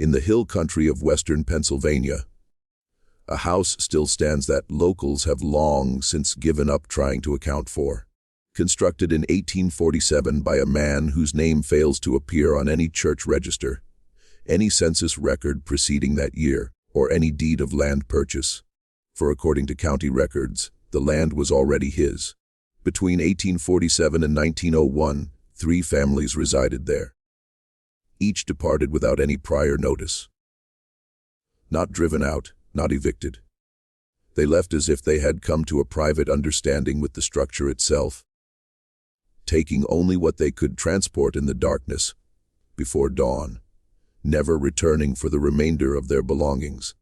in the hill country of western Pennsylvania. A house still stands that locals have long since given up trying to account for. Constructed in 1847 by a man whose name fails to appear on any church register, any census record preceding that year, or any deed of land purchase. For according to county records, the land was already his. Between 1847 and 1901, 3 families resided there. Each departed without any prior notice. Not driven out, not evicted. They left as if they had come to a private understanding with the structure itself, taking only what they could transport in the darkness, before dawn, never returning for the remainder of their belongings.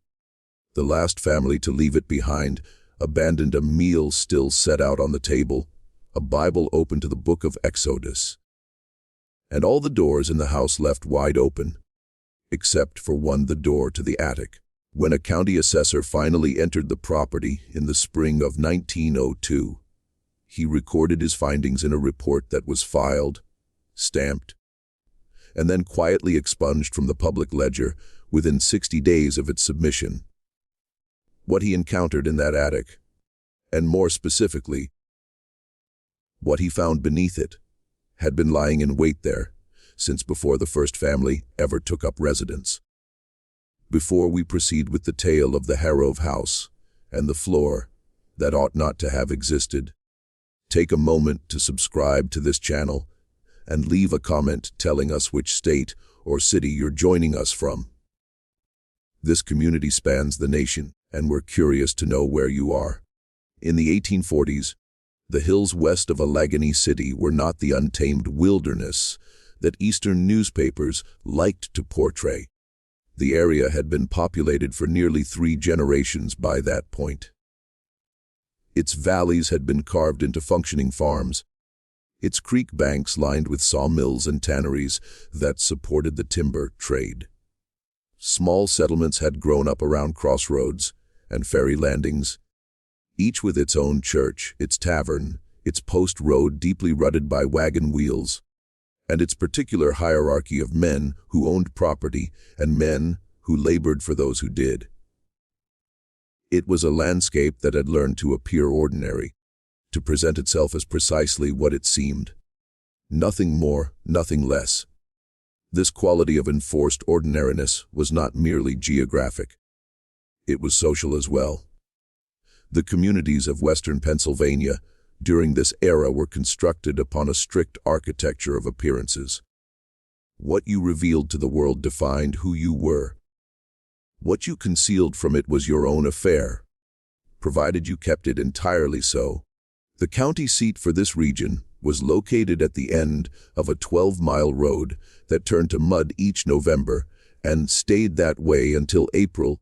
The last family to leave it behind abandoned a meal still set out on the table, a Bible open to the book of Exodus, and all the doors in the house left wide open, except for one, the door to the attic. When a county assessor finally entered the property in the spring of 1902, he recorded his findings in a report that was filed, stamped, and then quietly expunged from the public ledger within 60 days of its submission. What he encountered in that attic, and more specifically, what he found beneath it, had been lying in wait there since before the first family ever took up residence. Before we proceed with the tale of the Harrove house and the floor that ought not to have existed, take a moment to subscribe to this channel and leave a comment telling us which state or city you're joining us from. This community spans the nation, and we're curious to know where you are. In the 1840s, the hills west of Allegheny City were not the untamed wilderness that Eastern newspapers liked to portray. The area had been populated for nearly 3 generations by that point. Its valleys had been carved into functioning farms, its creek banks lined with sawmills and tanneries that supported the timber trade. Small settlements had grown up around crossroads and ferry landings, each with its own church, its tavern, its post road deeply rutted by wagon wheels, and its particular hierarchy of men who owned property and men who labored for those who did. It was a landscape that had learned to appear ordinary, to present itself as precisely what it seemed. Nothing more, nothing less. This quality of enforced ordinariness was not merely geographic. It was social as well. The communities of western Pennsylvania during this era were constructed upon a strict architecture of appearances. What you revealed to the world defined who you were. What you concealed from it was your own affair, provided you kept it entirely so. The county seat for this region was located at the end of a 12-mile road that turned to mud each November and stayed that way until April,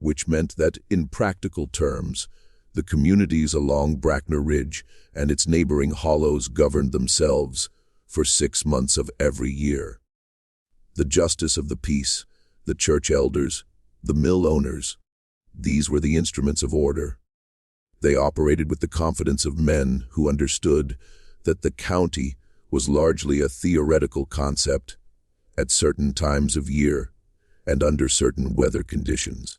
which meant that, in practical terms, the communities along Brackner Ridge and its neighboring hollows governed themselves for 6 months of every year. The justice of the peace, the church elders, the mill owners, these were the instruments of order. They operated with the confidence of men who understood that the county was largely a theoretical concept at certain times of year and under certain weather conditions.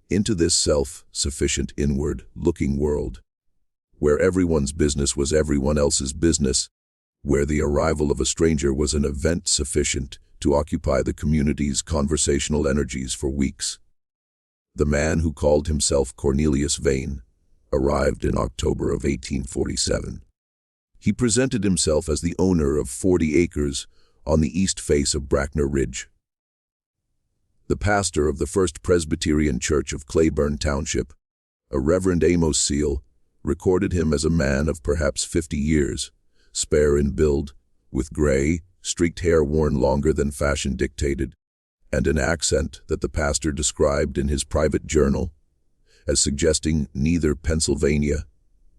Into this self-sufficient inward-looking world, where everyone's business was everyone else's business, where the arrival of a stranger was an event sufficient to occupy the community's conversational energies for weeks. The man who called himself Cornelius Vane arrived in October of 1847. He presented himself as the owner of 40 acres on the east face of Brackner Ridge. The pastor of the First Presbyterian Church of Claiborne Township, a Reverend Amos Seal, recorded him as a man of perhaps 50 years, spare in build, with gray, streaked hair worn longer than fashion dictated, and an accent that the pastor described in his private journal as suggesting neither Pennsylvania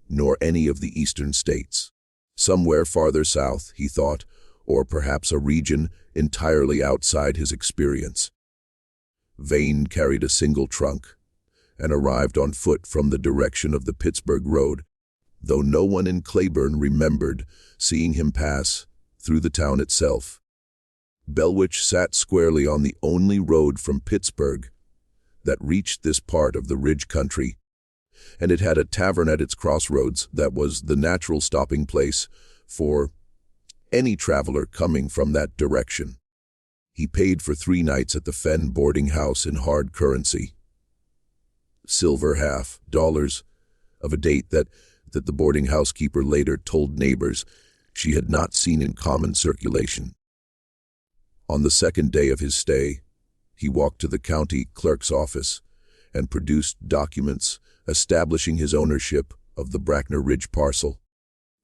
nor any of the eastern states. Somewhere farther south, he thought, or perhaps a region entirely outside his experience. Vane carried a single trunk and arrived on foot from the direction of the Pittsburgh Road, though no one in Claiborne remembered seeing him pass through the town itself. Belwich sat squarely on the only road from Pittsburgh that reached this part of the Ridge country, and it had a tavern at its crossroads that was the natural stopping place for any traveler coming from that direction. He paid for 3 nights at the Fen boarding house in hard currency, silver $50, of a date that the boarding house keeper later told neighbors she had not seen in common circulation. On the 2nd day of his stay, he walked to the county clerk's office and produced documents establishing his ownership of the Brackner Ridge parcel.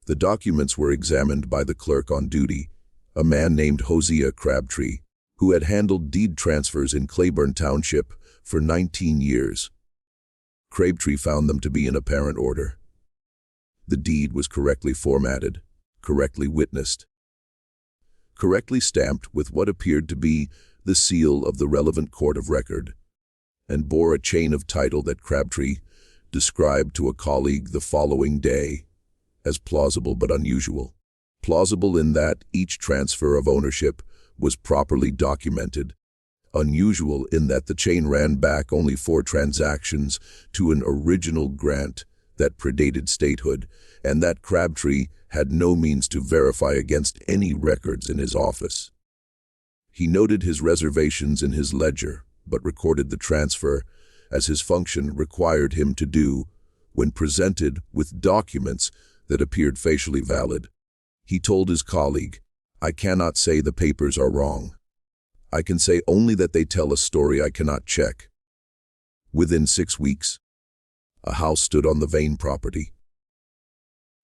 The documents were examined by the clerk on duty, a man named Hosea Crabtree, who had handled deed transfers in Claiborne Township for 19 years. Crabtree found them to be in apparent order. The deed was correctly formatted, correctly witnessed, correctly stamped with what appeared to be the seal of the relevant court of record, and bore a chain of title that Crabtree described to a colleague the following day as plausible but unusual. Plausible in that each transfer of ownership was properly documented. Unusual in that the chain ran back only 4 transactions to an original grant that predated statehood, and that Crabtree had no means to verify against any records in his office. He noted his reservations in his ledger, but recorded the transfer as his function required him to do when presented with documents that appeared facially valid. He told his colleague, "I cannot say the papers are wrong. I can say only that they tell a story I cannot check." Within 6 weeks, a house stood on the Vane property.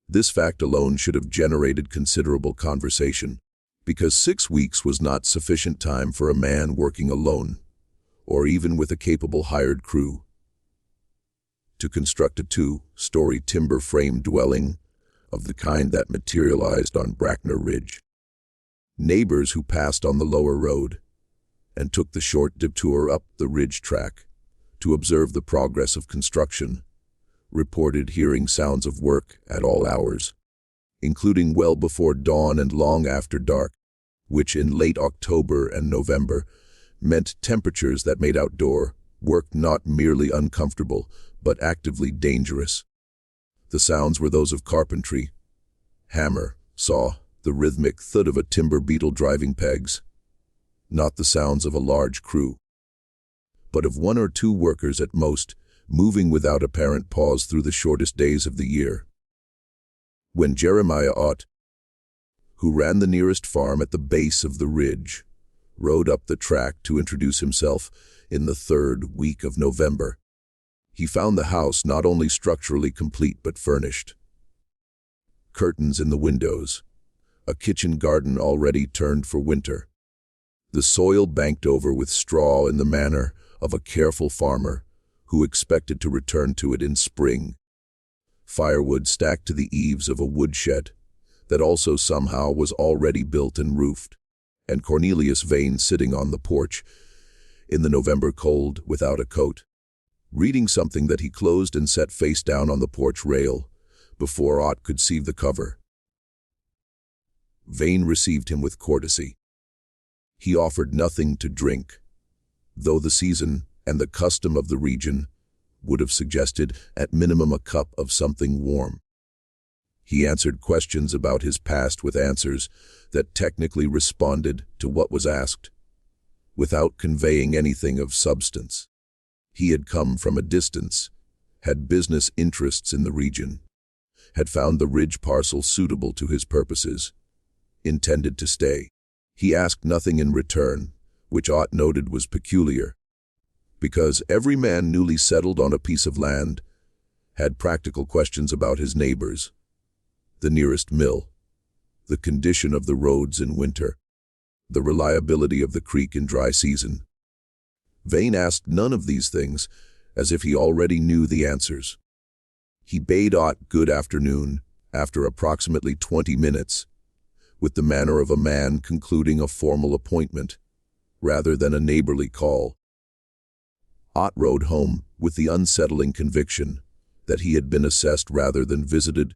This fact alone should have generated considerable conversation, because 6 weeks was not sufficient time for a man working alone, or even with a capable hired crew, to construct a 2-story timber-frame dwelling of the kind that materialized on Brackner Ridge. Neighbors who passed on the lower road and took the short detour up the ridge track to observe the progress of construction reported hearing sounds of work at all hours, including well before dawn and long after dark, which in late October and November meant temperatures that made outdoor work not merely uncomfortable, but actively dangerous. The sounds were those of carpentry, hammer, saw, the rhythmic thud of a timber beetle driving pegs, not the sounds of a large crew, but of 1 or 2 workers at most, moving without apparent pause through the shortest days of the year. When Jeremiah Ott, who ran the nearest farm at the base of the ridge, rode up the track to introduce himself in the 3rd week of November, he found the house not only structurally complete but furnished. Curtains in the windows, a kitchen garden already turned for winter, the soil banked over with straw in the manner of a careful farmer who expected to return to it in spring, firewood stacked to the eaves of a woodshed that also somehow was already built and roofed, and Cornelius Vane sitting on the porch in the November cold without a coat, reading something that he closed and set face down on the porch rail before Ott could see the cover. Vane received him with courtesy. He offered nothing to drink, though the season and the custom of the region would have suggested at minimum a cup of something warm. He answered questions about his past with answers that technically responded to what was asked, without conveying anything of substance. He had come from a distance, had business interests in the region, had found the ridge parcel suitable to his purposes, intended to stay. He asked nothing in return, which Ott noted was peculiar, because every man newly settled on a piece of land had practical questions about his neighbors, the nearest mill, the condition of the roads in winter, the reliability of the creek in dry season. Vane asked none of these things, as if he already knew the answers. He bade Ott good afternoon after approximately 20 minutes, with the manner of a man concluding a formal appointment, rather than a neighborly call. Ott rode home with the unsettling conviction that he had been assessed rather than visited,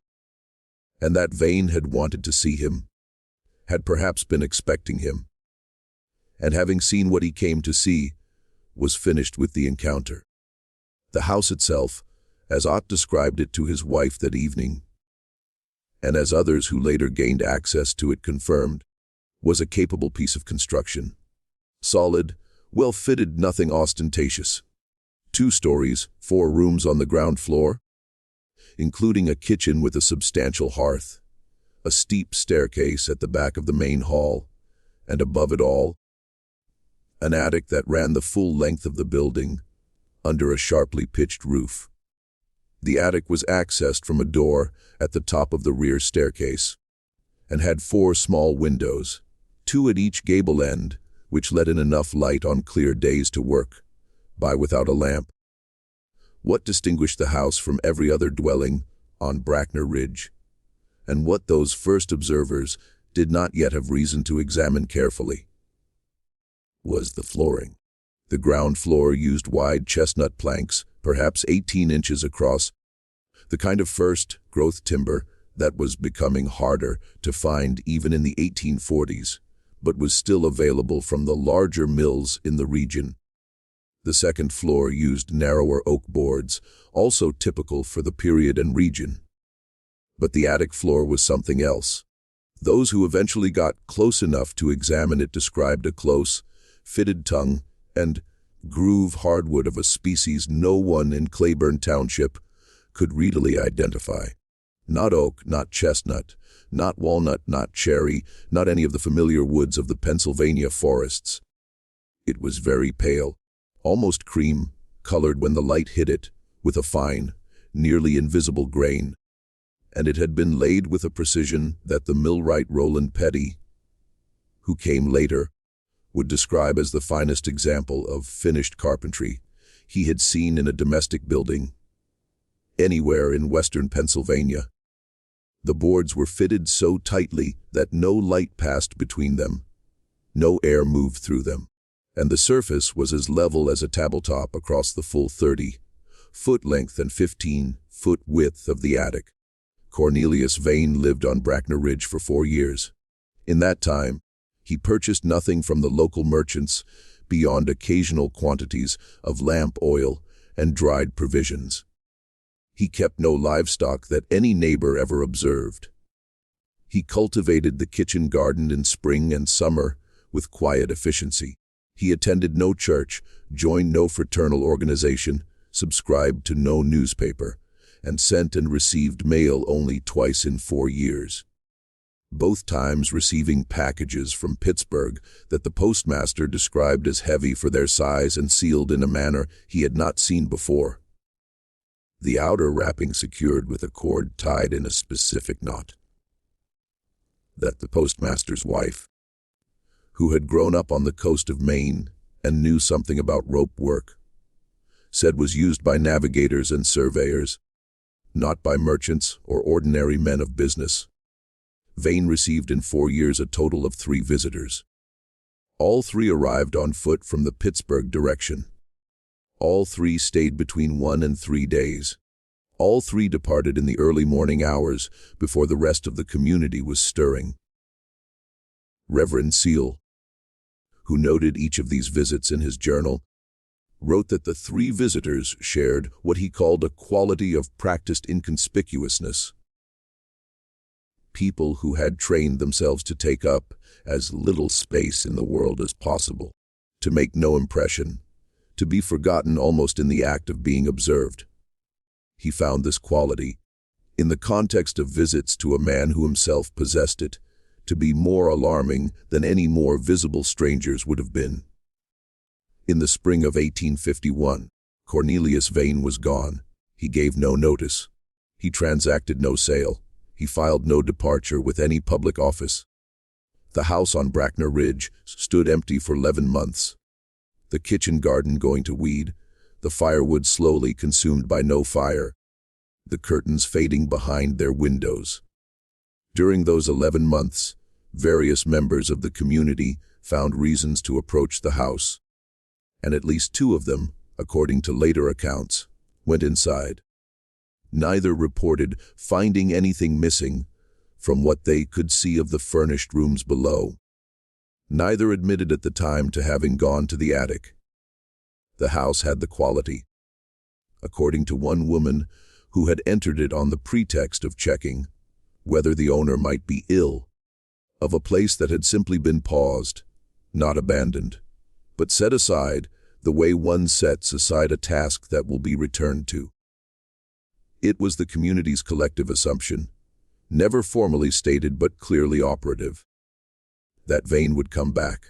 and that Vane had wanted to see him, had perhaps been expecting him. and having seen what he came to see, was finished with the encounter. The house itself, as Ott described it to his wife that evening, and as others who later gained access to it confirmed, was a capable piece of construction. Solid, well-fitted, nothing ostentatious. 2 stories, 4 rooms on the ground floor, including a kitchen with a substantial hearth, a steep staircase at the back of the main hall, and above it all, an attic that ran the full length of the building, under a sharply pitched roof. The attic was accessed from a door at the top of the rear staircase, and had 4 small windows, 2 at each gable end, which let in enough light on clear days to work by without a lamp. What distinguished the house from every other dwelling on Brackner Ridge, and what those first observers did not yet have reason to examine carefully, was the flooring. The ground floor used wide chestnut planks, perhaps 18 inches across, the kind of first-growth timber that was becoming harder to find even in the 1840s, but was still available from the larger mills in the region. The second floor used narrower oak boards, also typical for the period and region. But the attic floor was something else. Those who eventually got close enough to examine it described a close, fitted tongue and groove hardwood of a species no one in Claiborne Township could readily identify. Not oak, not chestnut, not walnut, not cherry, not any of the familiar woods of the Pennsylvania forests. It was very pale, almost cream-colored when the light hit it, with a fine, nearly invisible grain, and it had been laid with a precision that the millwright Roland Petty, who came later, would describe as the finest example of finished carpentry he had seen in a domestic building anywhere in western Pennsylvania. The boards were fitted so tightly that no light passed between them, no air moved through them, and the surface was as level as a tabletop across the full 30-foot length and 15-foot width of the attic. Cornelius Vane lived on Brackner Ridge for 4 years. In that time, he purchased nothing from the local merchants beyond occasional quantities of lamp oil and dried provisions. He kept no livestock that any neighbor ever observed. He cultivated the kitchen garden in spring and summer with quiet efficiency. He attended no church, joined no fraternal organization, subscribed to no newspaper, and sent and received mail only twice in 4 years. Both times receiving packages from Pittsburgh that the postmaster described as heavy for their size and sealed in a manner he had not seen before. The outer wrapping secured with a cord tied in a specific knot. That the postmaster's wife, who had grown up on the coast of Maine and knew something about rope work, said was used by navigators and surveyors, not by merchants or ordinary men of business. Vane received in 4 years a total of 3 visitors. All 3 arrived on foot from the Pittsburgh direction. All 3 stayed between 1 and 3 days. All 3 departed in the early morning hours before the rest of the community was stirring. Reverend Seal, who noted each of these visits in his journal, wrote that the 3 visitors shared what he called a quality of practiced inconspicuousness. People who had trained themselves to take up as little space in the world as possible, to make no impression, to be forgotten almost in the act of being observed. He found this quality, in the context of visits to a man who himself possessed it, to be more alarming than any more visible strangers would have been. In the spring of 1851, Cornelius Vane was gone. He gave no notice. He transacted no sale. He filed no departure with any public office. The house on Brackner Ridge stood empty for 11 months. The kitchen garden going to weed, the firewood slowly consumed by no fire, the curtains fading behind their windows. During those 11 months, various members of the community found reasons to approach the house, and at least 2 of them, according to later accounts, went inside. Neither reported finding anything missing from what they could see of the furnished rooms below. Neither admitted at the time to having gone to the attic. The house had the quality, according to one woman who had entered it on the pretext of checking whether the owner might be ill, of a place that had simply been paused, not abandoned, but set aside the way one sets aside a task that will be returned to. It was the community's collective assumption, never formally stated but clearly operative, that Vane would come back,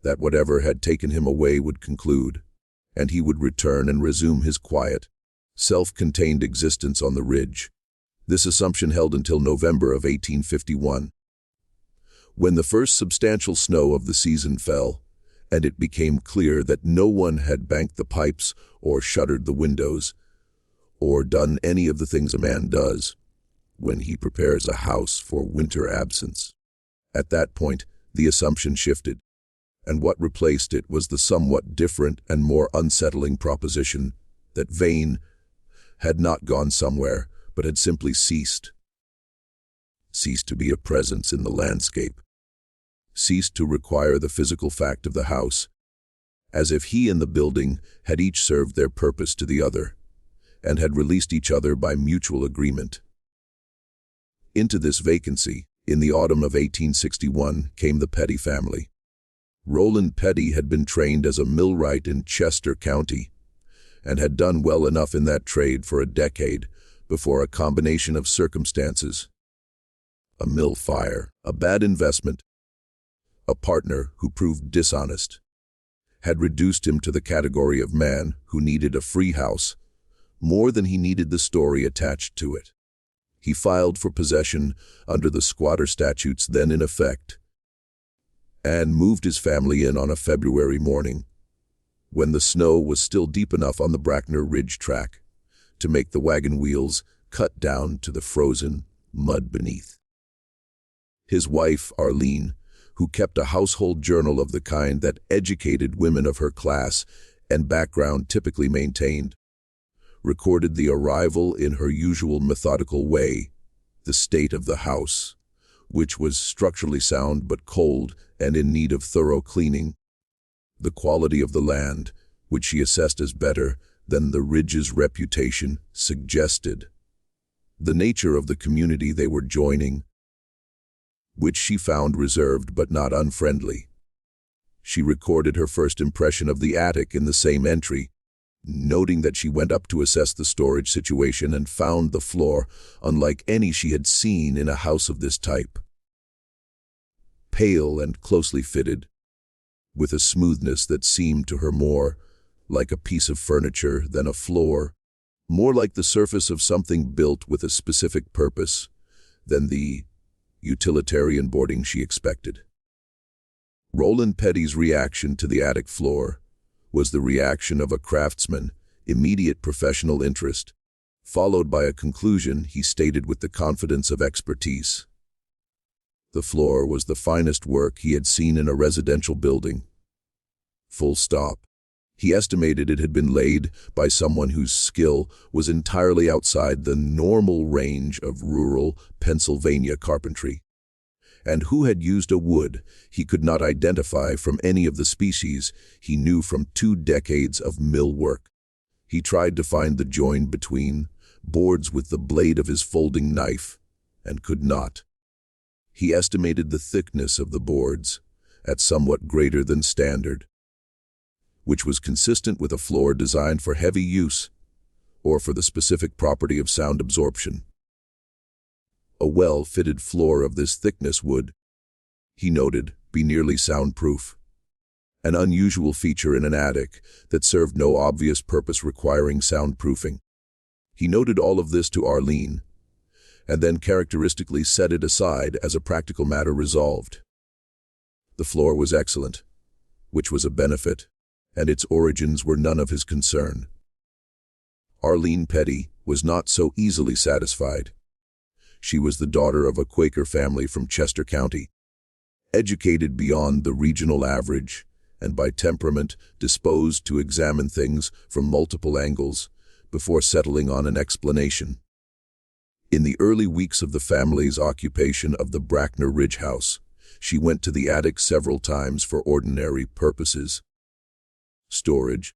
that whatever had taken him away would conclude, and he would return and resume his quiet, self-contained existence on the ridge. This assumption held until November of 1851, when the first substantial snow of the season fell, and it became clear that no one had banked the pipes or shuttered the windows, or done any of the things a man does when he prepares a house for winter absence. At that point, the assumption shifted, and what replaced it was the somewhat different and more unsettling proposition that Vane had not gone somewhere, but had simply ceased to be a presence in the landscape, ceased to require the physical fact of the house, as if he and the building had each served their purpose to the other, and had released each other by mutual agreement. Into this vacancy, in the autumn of 1861, came the Petty family. Roland Petty had been trained as a millwright in Chester County, and had done well enough in that trade for a decade before a combination of circumstances, a mill fire, a bad investment, a partner who proved dishonest, had reduced him to the category of man who needed a free house more than he needed the story attached to it. He filed for possession under the squatter statutes then in effect, and moved his family in on a February morning, when the snow was still deep enough on the Brackner Ridge track to make the wagon wheels cut down to the frozen mud beneath. His wife, Arlene, who kept a household journal of the kind that educated women of her class and background typically maintained, recorded the arrival in her usual methodical way, the state of the house, which was structurally sound but cold and in need of thorough cleaning, the quality of the land, which she assessed as better than the ridge's reputation suggested, the nature of the community they were joining, which she found reserved but not unfriendly. She recorded her first impression of the attic in the same entry, noting that she went up to assess the storage situation and found the floor unlike any she had seen in a house of this type. Pale and closely fitted, with a smoothness that seemed to her more like a piece of furniture than a floor, more like the surface of something built with a specific purpose than the utilitarian boarding she expected. Roland Petty's reaction to the attic floor was the reaction of a craftsman, immediate professional interest, followed by a conclusion he stated with the confidence of expertise. The floor was the finest work he had seen in a residential building. Full stop. He estimated it had been laid by someone whose skill was entirely outside the normal range of rural Pennsylvania carpentry, and who had used a wood he could not identify from any of the species he knew from 2 decades of mill work. He tried to find the join between boards with the blade of his folding knife, and could not. He estimated the thickness of the boards at somewhat greater than standard, which was consistent with a floor designed for heavy use or for the specific property of sound absorption. A well-fitted floor of this thickness would, he noted, be nearly soundproof, an unusual feature in an attic that served no obvious purpose requiring soundproofing. He noted all of this to Arlene, and then characteristically set it aside as a practical matter resolved. The floor was excellent, which was a benefit, and its origins were none of his concern. Arlene Petty was not so easily satisfied. She was the daughter of a Quaker family from Chester County, educated beyond the regional average, and by temperament disposed to examine things from multiple angles before settling on an explanation. In the early weeks of the family's occupation of the Brackner Ridge house, She went to the attic several times for ordinary purposes: storage,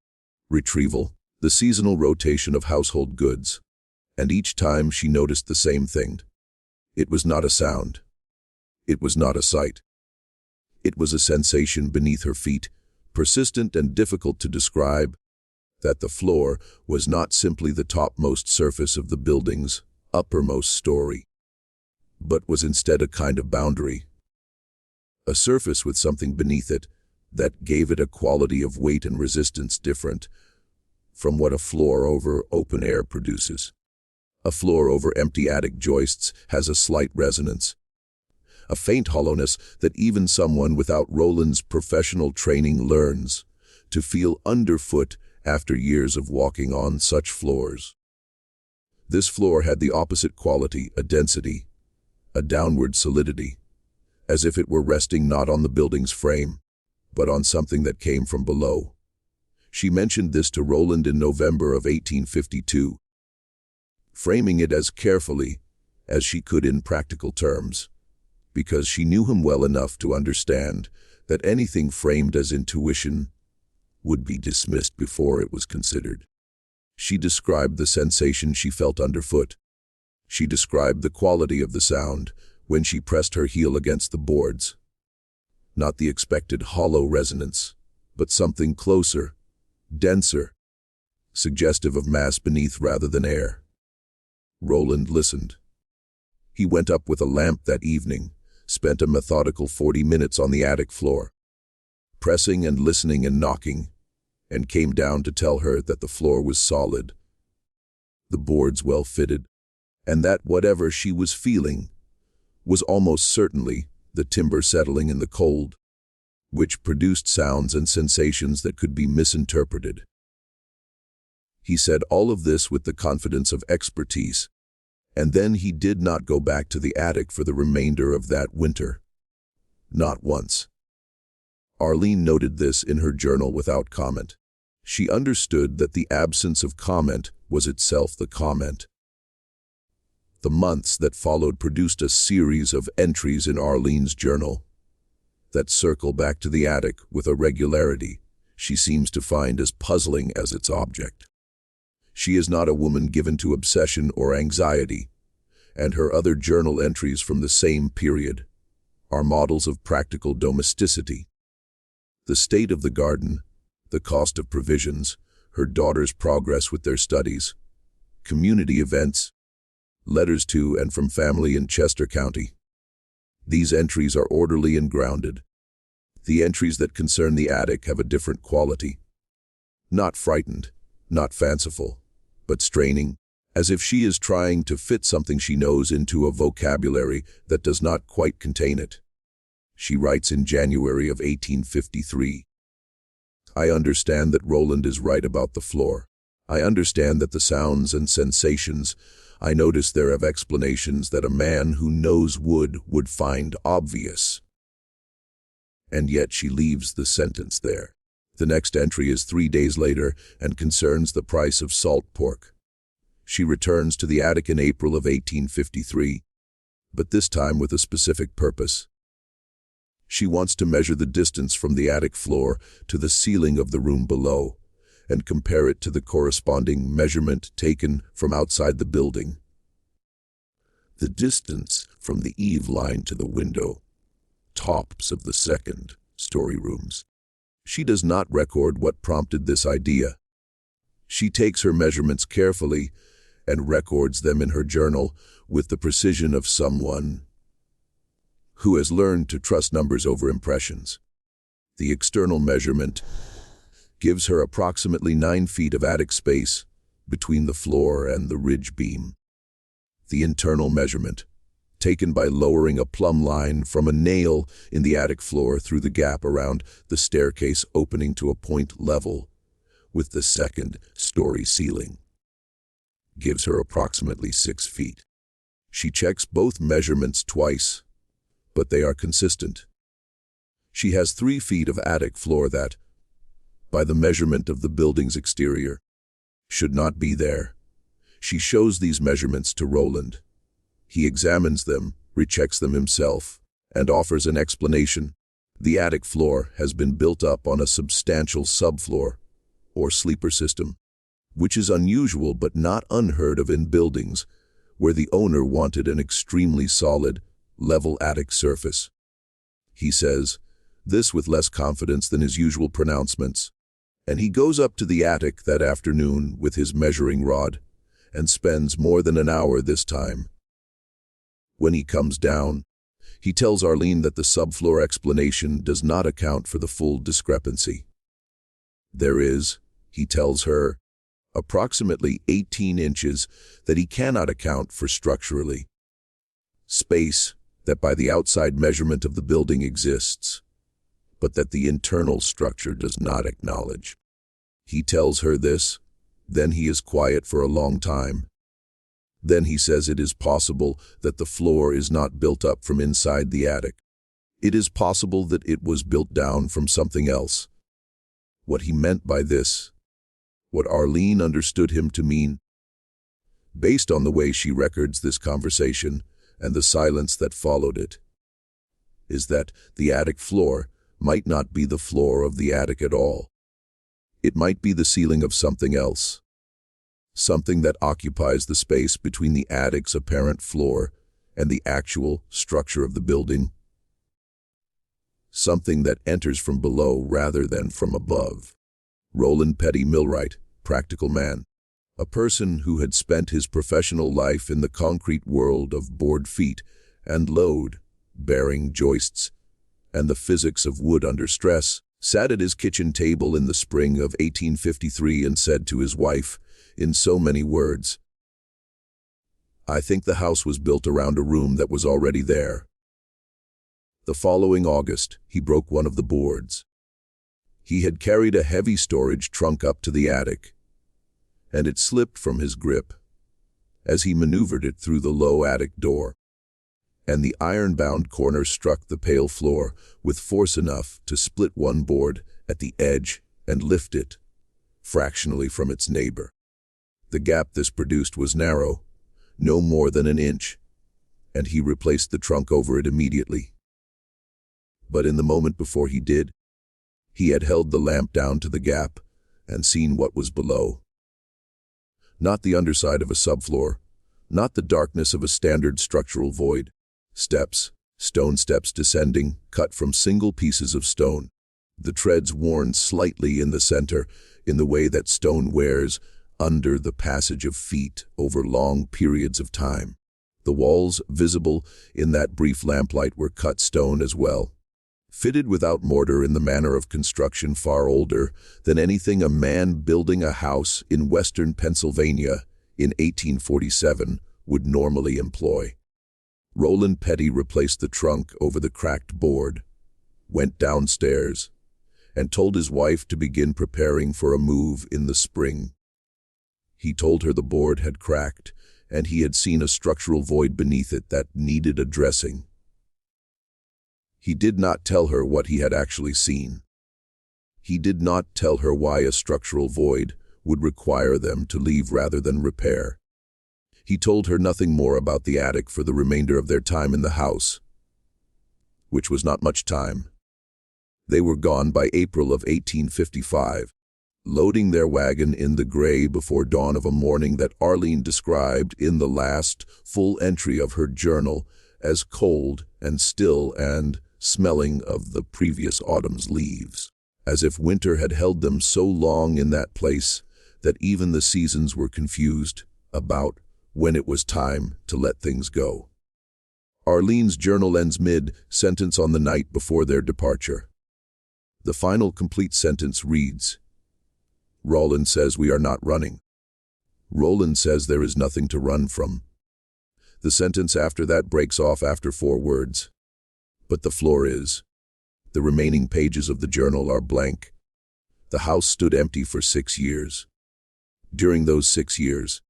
retrieval, the seasonal rotation of household goods. And each time she noticed the same thing. It was not a sound. It was not a sight. It was a sensation beneath her feet, persistent and difficult to describe, that the floor was not simply the topmost surface of the building's uppermost story, but was instead a kind of boundary, a surface with something beneath it that gave it a quality of weight and resistance different from what a floor over open air produces. A floor over empty attic joists has a slight resonance, a faint hollowness that even someone without Roland's professional training learns to feel underfoot after years of walking on such floors. This floor had the opposite quality, a density, a downward solidity, as if it were resting not on the building's frame, but on something that came from below. She mentioned this to Roland in November of 1852, framing it as carefully as she could in practical terms, because she knew him well enough to understand that anything framed as intuition would be dismissed before it was considered. She described the sensation she felt underfoot. She described the quality of the sound when she pressed her heel against the boards. Not the expected hollow resonance, but something closer, denser, suggestive of mass beneath rather than air. Roland listened. He went up with a lamp that evening, spent a methodical 40 minutes on the attic floor, pressing and listening and knocking, and came down to tell her that the floor was solid, the boards well fitted, and that whatever she was feeling was almost certainly the timber settling in the cold, which produced sounds and sensations that could be misinterpreted. He said all of this with the confidence of expertise, and then he did not go back to the attic for the remainder of that winter. Not once. Arlene noted this in her journal without comment. She understood that the absence of comment was itself the comment. The months that followed produced a series of entries in Arlene's journal that circle back to the attic with a regularity she seems to find as puzzling as its object. She is not a woman given to obsession or anxiety, and her other journal entries from the same period are models of practical domesticity. The state of the garden, the cost of provisions, her daughter's progress with their studies, community events, letters to and from family in Chester County. These entries are orderly and grounded. The entries that concern the attic have a different quality. Not frightened, not fanciful, but straining, as if she is trying to fit something she knows into a vocabulary that does not quite contain it. She writes in January of 1853, "I understand that Roland is right about the floor. I understand that the sounds and sensations, I notice there have explanations that a man who knows would find obvious." And yet she leaves the sentence there. The next entry is 3 days later and concerns the price of salt pork. She returns to the attic in April of 1853, but this time with a specific purpose. She wants to measure the distance from the attic floor to the ceiling of the room below and compare it to the corresponding measurement taken from outside the building. The distance from the eave line to the window, tops of the second-story rooms. She does not record what prompted this idea. She takes her measurements carefully and records them in her journal with the precision of someone who has learned to trust numbers over impressions. The external measurement gives her approximately 9 feet of attic space between the floor and the ridge beam. The internal measurement, taken by lowering a plumb line from a nail in the attic floor through the gap around the staircase opening to a point level with the second-story ceiling, gives her approximately 6 feet. She checks both measurements twice, but they are consistent. She has 3 feet of attic floor that, by the measurement of the building's exterior, should not be there. She shows these measurements to Roland. He examines them, rechecks them himself, and offers an explanation. The attic floor has been built up on a substantial subfloor, or sleeper system, which is unusual but not unheard of in buildings where the owner wanted an extremely solid, level attic surface. He says this with less confidence than his usual pronouncements, and he goes up to the attic that afternoon with his measuring rod and spends more than an hour this time. When he comes down, he tells Arlene that the subfloor explanation does not account for the full discrepancy. There is, he tells her, approximately 18 inches that he cannot account for structurally. Space that by the outside measurement of the building exists, but that the internal structure does not acknowledge. He tells her this, then he is quiet for a long time. Then he says it is possible that the floor is not built up from inside the attic. It is possible that it was built down from something else. What he meant by this, what Arlene understood him to mean, based on the way she records this conversation and the silence that followed it, is that the attic floor might not be the floor of the attic at all. It might be the ceiling of something else, something that occupies the space between the attic's apparent floor and the actual structure of the building, something that enters from below rather than from above. Roland Petty Millwright, practical man, a person who had spent his professional life in the concrete world of board feet and load-bearing joists and the physics of wood under stress, sat at his kitchen table in the spring of 1853 and said to his wife, in so many words, "I think the house was built around a room that was already there." The following August, he broke one of the boards. He had carried a heavy storage trunk up to the attic, and it slipped from his grip as he maneuvered it through the low attic door, and the iron-bound corner struck the pale floor with force enough to split one board at the edge and lift it fractionally from its neighbor. The gap this produced was narrow, no more than an inch, and he replaced the trunk over it immediately. But in the moment before he did, he had held the lamp down to the gap and seen what was below. Not the underside of a subfloor, not the darkness of a standard structural void. Steps, stone steps descending, cut from single pieces of stone. The treads worn slightly in the center, in the way that stone wears under the passage of feet over long periods of time. The walls, visible in that brief lamplight, were cut stone as well, fitted without mortar in the manner of construction far older than anything a man building a house in western Pennsylvania in 1847 would normally employ. Roland Petty replaced the trunk over the cracked board, went downstairs, and told his wife to begin preparing for a move in the spring. He told her the board had cracked, and he had seen a structural void beneath it that needed addressing. He did not tell her what he had actually seen. He did not tell her why a structural void would require them to leave rather than repair. He told her nothing more about the attic for the remainder of their time in the house, which was not much time. They were gone by April of 1855, loading their wagon in the gray before dawn of a morning that Arlene described in the last full entry of her journal as cold and still and smelling of the previous autumn's leaves, as if winter had held them so long in that place that even the seasons were confused about when it was time to let things go. Arlene's journal ends mid-sentence on the night before their departure. The final complete sentence reads, "Roland says we are not running. Roland says there is nothing to run from." The sentence after that breaks off after 4 words. But the floor is. The remaining pages of the journal are blank. The house stood empty for 6 years. During those 6 years,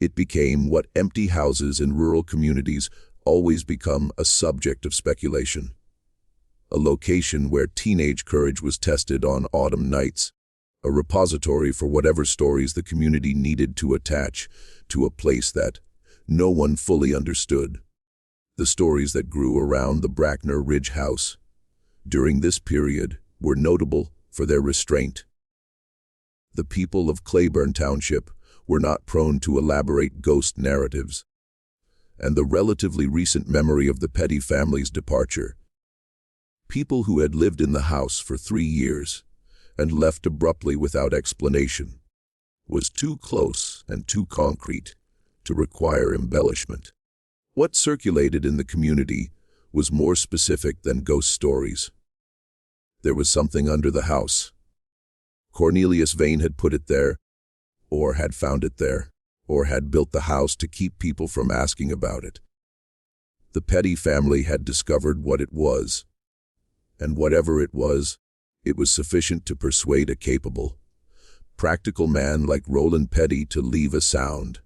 it became what empty houses in rural communities always become, a subject of speculation. A location where teenage courage was tested on autumn nights, a repository for whatever stories the community needed to attach to a place that no one fully understood. The stories that grew around the Brackner Ridge house during this period were notable for their restraint. The people of Claiborne Township were not prone to elaborate ghost narratives, and the relatively recent memory of the Petty family's departure, people who had lived in the house for 3 years and left abruptly without explanation, was too close and too concrete to require embellishment. What circulated in the community was more specific than ghost stories. There was something under the house. Cornelius Vane had put it there, or had found it there, or had built the house to keep people from asking about it. The Petty family had discovered what it was, and whatever it was sufficient to persuade a capable, practical man like Roland Petty to leave a sound,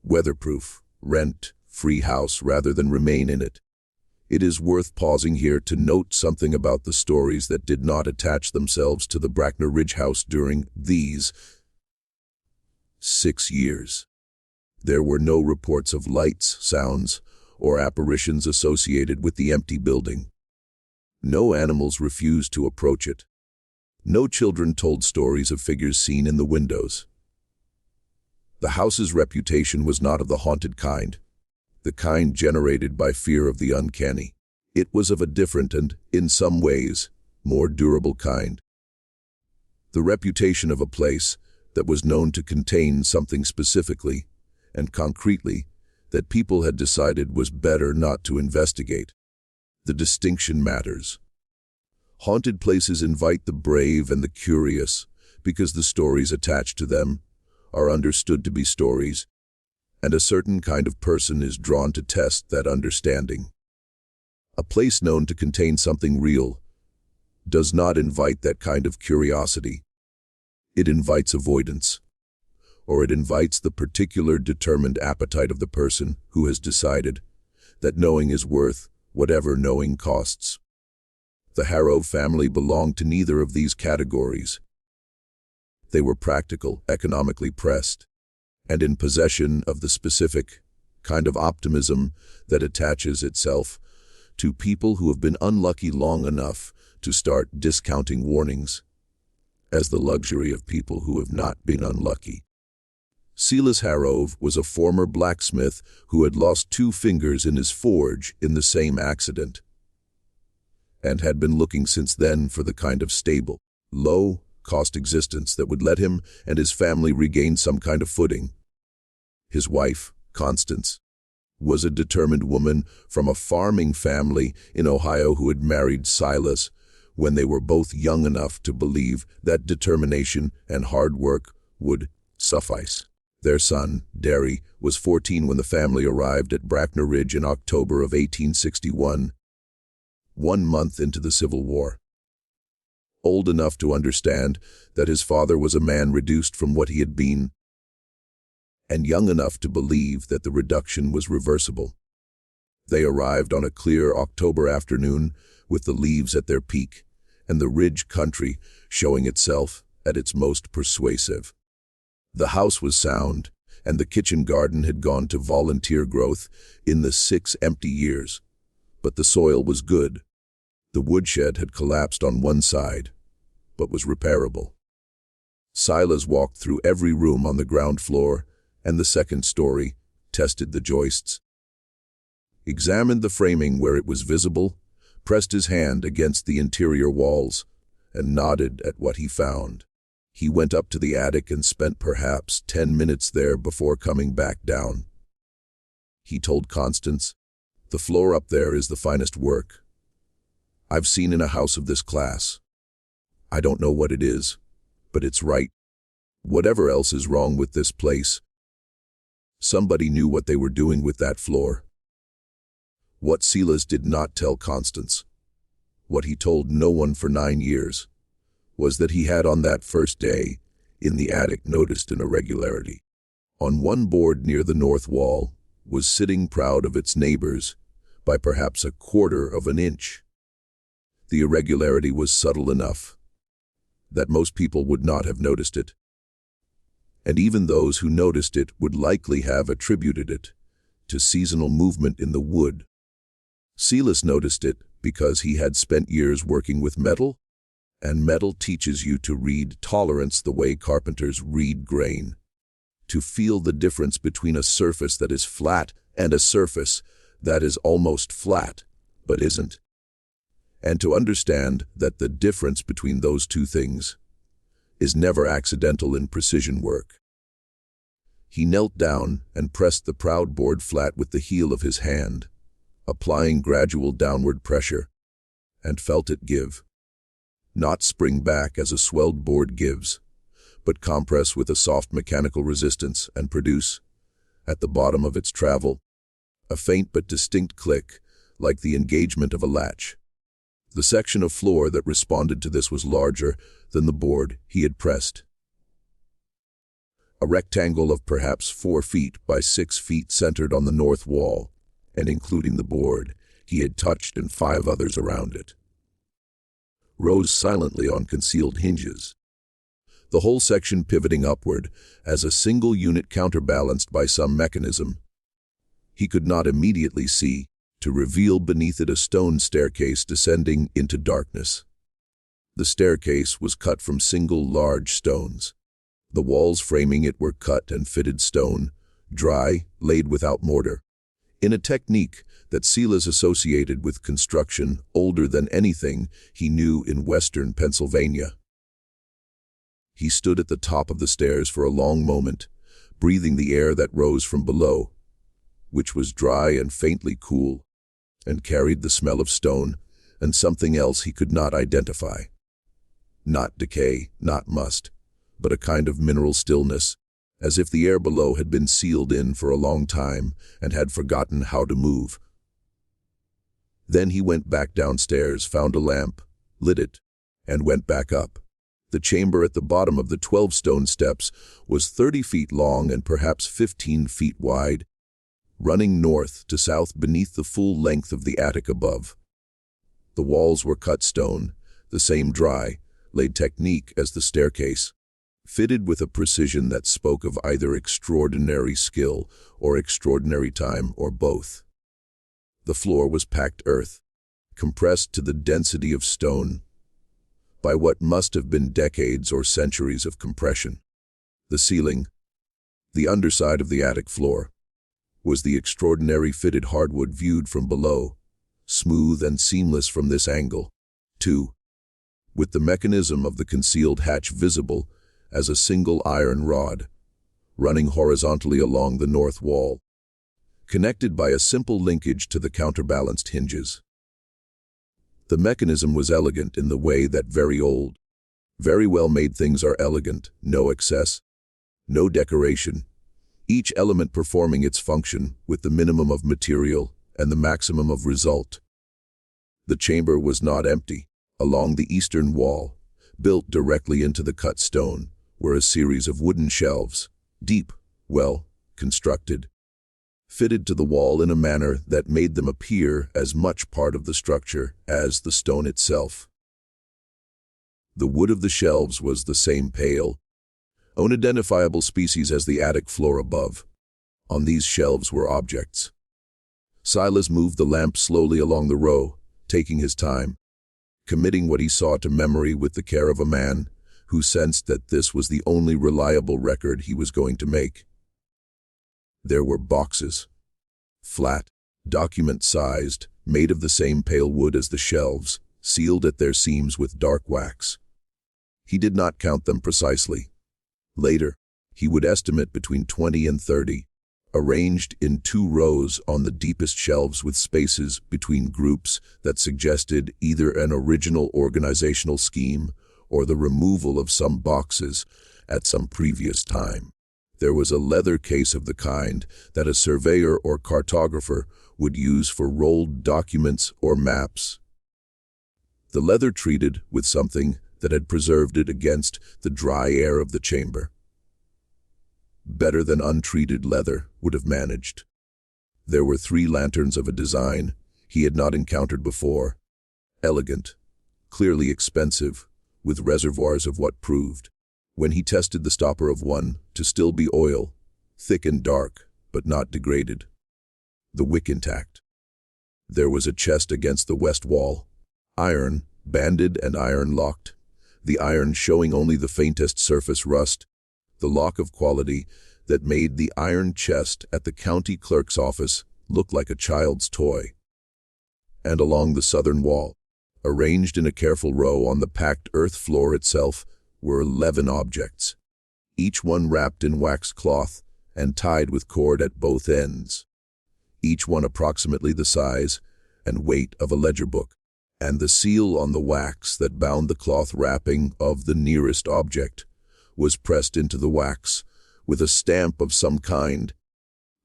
weatherproof, rent-free house rather than remain in it. It is worth pausing here to note something about the stories that did not attach themselves to the Brackner Ridge house during these 6 years. There were no reports of lights, sounds, or apparitions associated with the empty building. No animals refused to approach it. No children told stories of figures seen in the windows. The house's reputation was not of the haunted kind, the kind generated by fear of the uncanny. It was of a different and, in some ways, more durable kind. The reputation of a place that was known to contain something specifically and concretely that people had decided was better not to investigate. The distinction matters. Haunted places invite the brave and the curious because the stories attached to them are understood to be stories, and a certain kind of person is drawn to test that understanding. A place known to contain something real does not invite that kind of curiosity. It invites avoidance, or it invites the particular determined appetite of the person who has decided that knowing is worth whatever knowing costs. The Harrow family belonged to neither of these categories. They were practical, economically pressed, and in possession of the specific kind of optimism that attaches itself to people who have been unlucky long enough to start discounting warnings as the luxury of people who have not been unlucky. Silas Harrow was a former blacksmith who had lost 2 fingers in his forge in the same accident, and had been looking since then for the kind of stable, low-cost existence that would let him and his family regain some kind of footing. His wife, Constance, was a determined woman from a farming family in Ohio who had married Silas when they were both young enough to believe that determination and hard work would suffice. Their son, Derry, was 14 when the family arrived at Brackner Ridge in October of 1861, 1 month into the Civil War. Old enough to understand that his father was a man reduced from what he had been, and young enough to believe that the reduction was reversible. They arrived on a clear October afternoon with the leaves at their peak and the ridge country showing itself at its most persuasive. The house was sound, and the kitchen garden had gone to volunteer growth in the 6 empty years, but the soil was good. The woodshed had collapsed on one side, but was repairable. Silas walked through every room on the ground floor and the 2nd story, tested the joists, examined the framing where it was visible, pressed his hand against the interior walls, and nodded at what he found. He went up to the attic and spent perhaps 10 minutes there before coming back down. He told Constance, "The floor up there is the finest work I've seen in a house of this class. I don't know what it is, but it's right. Whatever else is wrong with this place, somebody knew what they were doing with that floor." What Silas did not tell Constance, what he told no one for 9 years, was that he had on that first day in the attic noticed an irregularity. On one board near the north wall was sitting proud of its neighbors by perhaps 1/4 of an inch. The irregularity was subtle enough that most people would not have noticed it, and even those who noticed it would likely have attributed it to seasonal movement in the wood Silas noticed it because he had spent years working with metal, and metal teaches you to read tolerance the way carpenters read grain, to feel the difference between a surface that is flat and a surface that is almost flat, but isn't, and to understand that the difference between those two things is never accidental in precision work. He knelt down and pressed the proud board flat with the heel of his hand, applying gradual downward pressure, and felt it give. Not spring back as a swelled board gives, but compress with a soft mechanical resistance and produce, at the bottom of its travel, a faint but distinct click, like the engagement of a latch. The section of floor that responded to this was larger than the board he had pressed. A rectangle of perhaps 4 feet by 6 feet centered on the north wall, and including the board he had touched and 5 others around it, rose silently on concealed hinges, the whole section pivoting upward as a single unit counterbalanced by some mechanism he could not immediately see, to reveal beneath it a stone staircase descending into darkness. The staircase was cut from single large stones. The walls framing it were cut and fitted stone, dry, laid without mortar, in a technique that Silas associated with construction older than anything he knew in western Pennsylvania. He stood at the top of the stairs for a long moment, breathing the air that rose from below, which was dry and faintly cool, and carried the smell of stone and something else he could not identify. Not decay, not must, but a kind of mineral stillness, as if the air below had been sealed in for a long time and had forgotten how to move. Then he went back downstairs, found a lamp, lit it, and went back up. The chamber at the bottom of the 12 stone steps was 30 feet long and perhaps 15 feet wide, running north to south beneath the full length of the attic above. The walls were cut stone, the same dry, laid technique as the staircase, fitted with a precision that spoke of either extraordinary skill or extraordinary time or both. The floor was packed earth, compressed to the density of stone, by what must have been decades or centuries of compression. The ceiling, the underside of the attic floor, was the extraordinary fitted hardwood viewed from below, smooth and seamless from this angle, too, with the mechanism of the concealed hatch visible as a single iron rod, running horizontally along the north wall, connected by a simple linkage to the counterbalanced hinges. The mechanism was elegant in the way that very old, very well-made things are elegant, no excess, no decoration, each element performing its function with the minimum of material and the maximum of result. The chamber was not empty. Along the eastern wall, built directly into the cut stone, were a series of wooden shelves, deep, well constructed, fitted to the wall in a manner that made them appear as much part of the structure as the stone itself. The wood of the shelves was the same pale, unidentifiable species as the attic floor above. On these shelves were objects. Silas moved the lamp slowly along the row, taking his time, committing what he saw to memory with the care of a man who sensed that this was the only reliable record he was going to make. There were boxes, flat, document-sized, made of the same pale wood as the shelves, sealed at their seams with dark wax. He did not count them precisely. Later, he would estimate between 20 and 30, arranged in 2 rows on the deepest shelves with spaces between groups that suggested either an original organizational scheme or the removal of some boxes at some previous time. There was a leather case of the kind that a surveyor or cartographer would use for rolled documents or maps. The leather treated with something that had preserved it against the dry air of the chamber. Better than untreated leather would have managed. There were 3 lanterns of a design he had not encountered before, elegant, clearly expensive, with reservoirs of what proved, when he tested the stopper of one, to still be oil, thick and dark, but not degraded. The wick intact. There was a chest against the west wall, iron, banded and iron locked, the iron showing only the faintest surface rust, the lock of quality that made the iron chest at the county clerk's office look like a child's toy. And along the southern wall, arranged in a careful row on the packed earth floor itself, were 11 objects, each one wrapped in waxed cloth and tied with cord at both ends, each one approximately the size and weight of a ledger book, and the seal on the wax that bound the cloth wrapping of the nearest object was pressed into the wax with a stamp of some kind,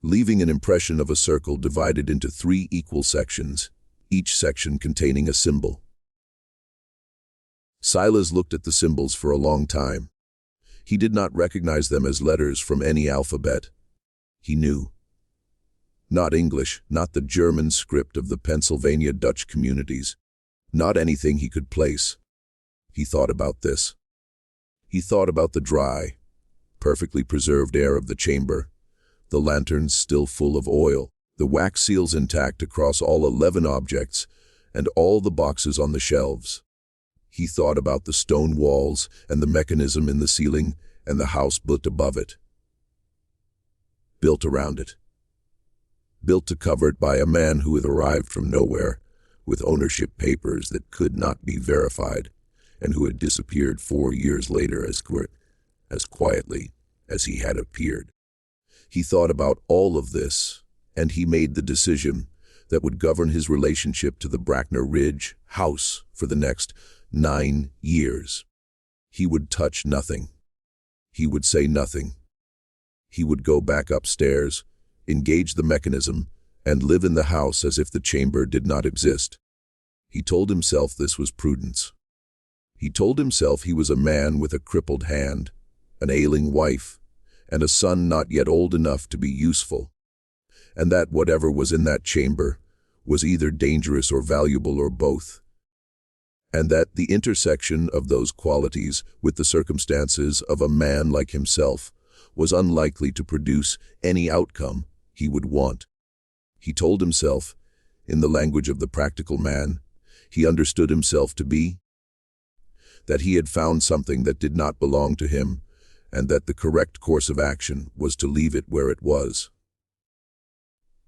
leaving an impression of a circle divided into 3 equal sections, each section containing a symbol. Silas looked at the symbols for a long time. He did not recognize them as letters from any alphabet. He knew. Not English, not the German script of the Pennsylvania Dutch communities, not anything he could place. He thought about this. He thought about the dry, perfectly preserved air of the chamber, the lanterns still full of oil, the wax seals intact across all 11 objects, and all the boxes on the shelves. He thought about the stone walls and the mechanism in the ceiling and the house built above it, built around it, built to cover it by a man who had arrived from nowhere with ownership papers that could not be verified and who had disappeared 4 years later as quietly as he had appeared. He thought about all of this, and he made the decision that would govern his relationship to the Brackner Ridge house for the next 9 years. He would touch nothing. He would say nothing. He would go back upstairs, engage the mechanism, and live in the house as if the chamber did not exist. He told himself this was prudence. He told himself he was a man with a crippled hand, an ailing wife, and a son not yet old enough to be useful, and that whatever was in that chamber was either dangerous or valuable or both, and that the intersection of those qualities with the circumstances of a man like himself was unlikely to produce any outcome he would want. He told himself, in the language of the practical man, he understood himself to be, that he had found something that did not belong to him, and that the correct course of action was to leave it where it was.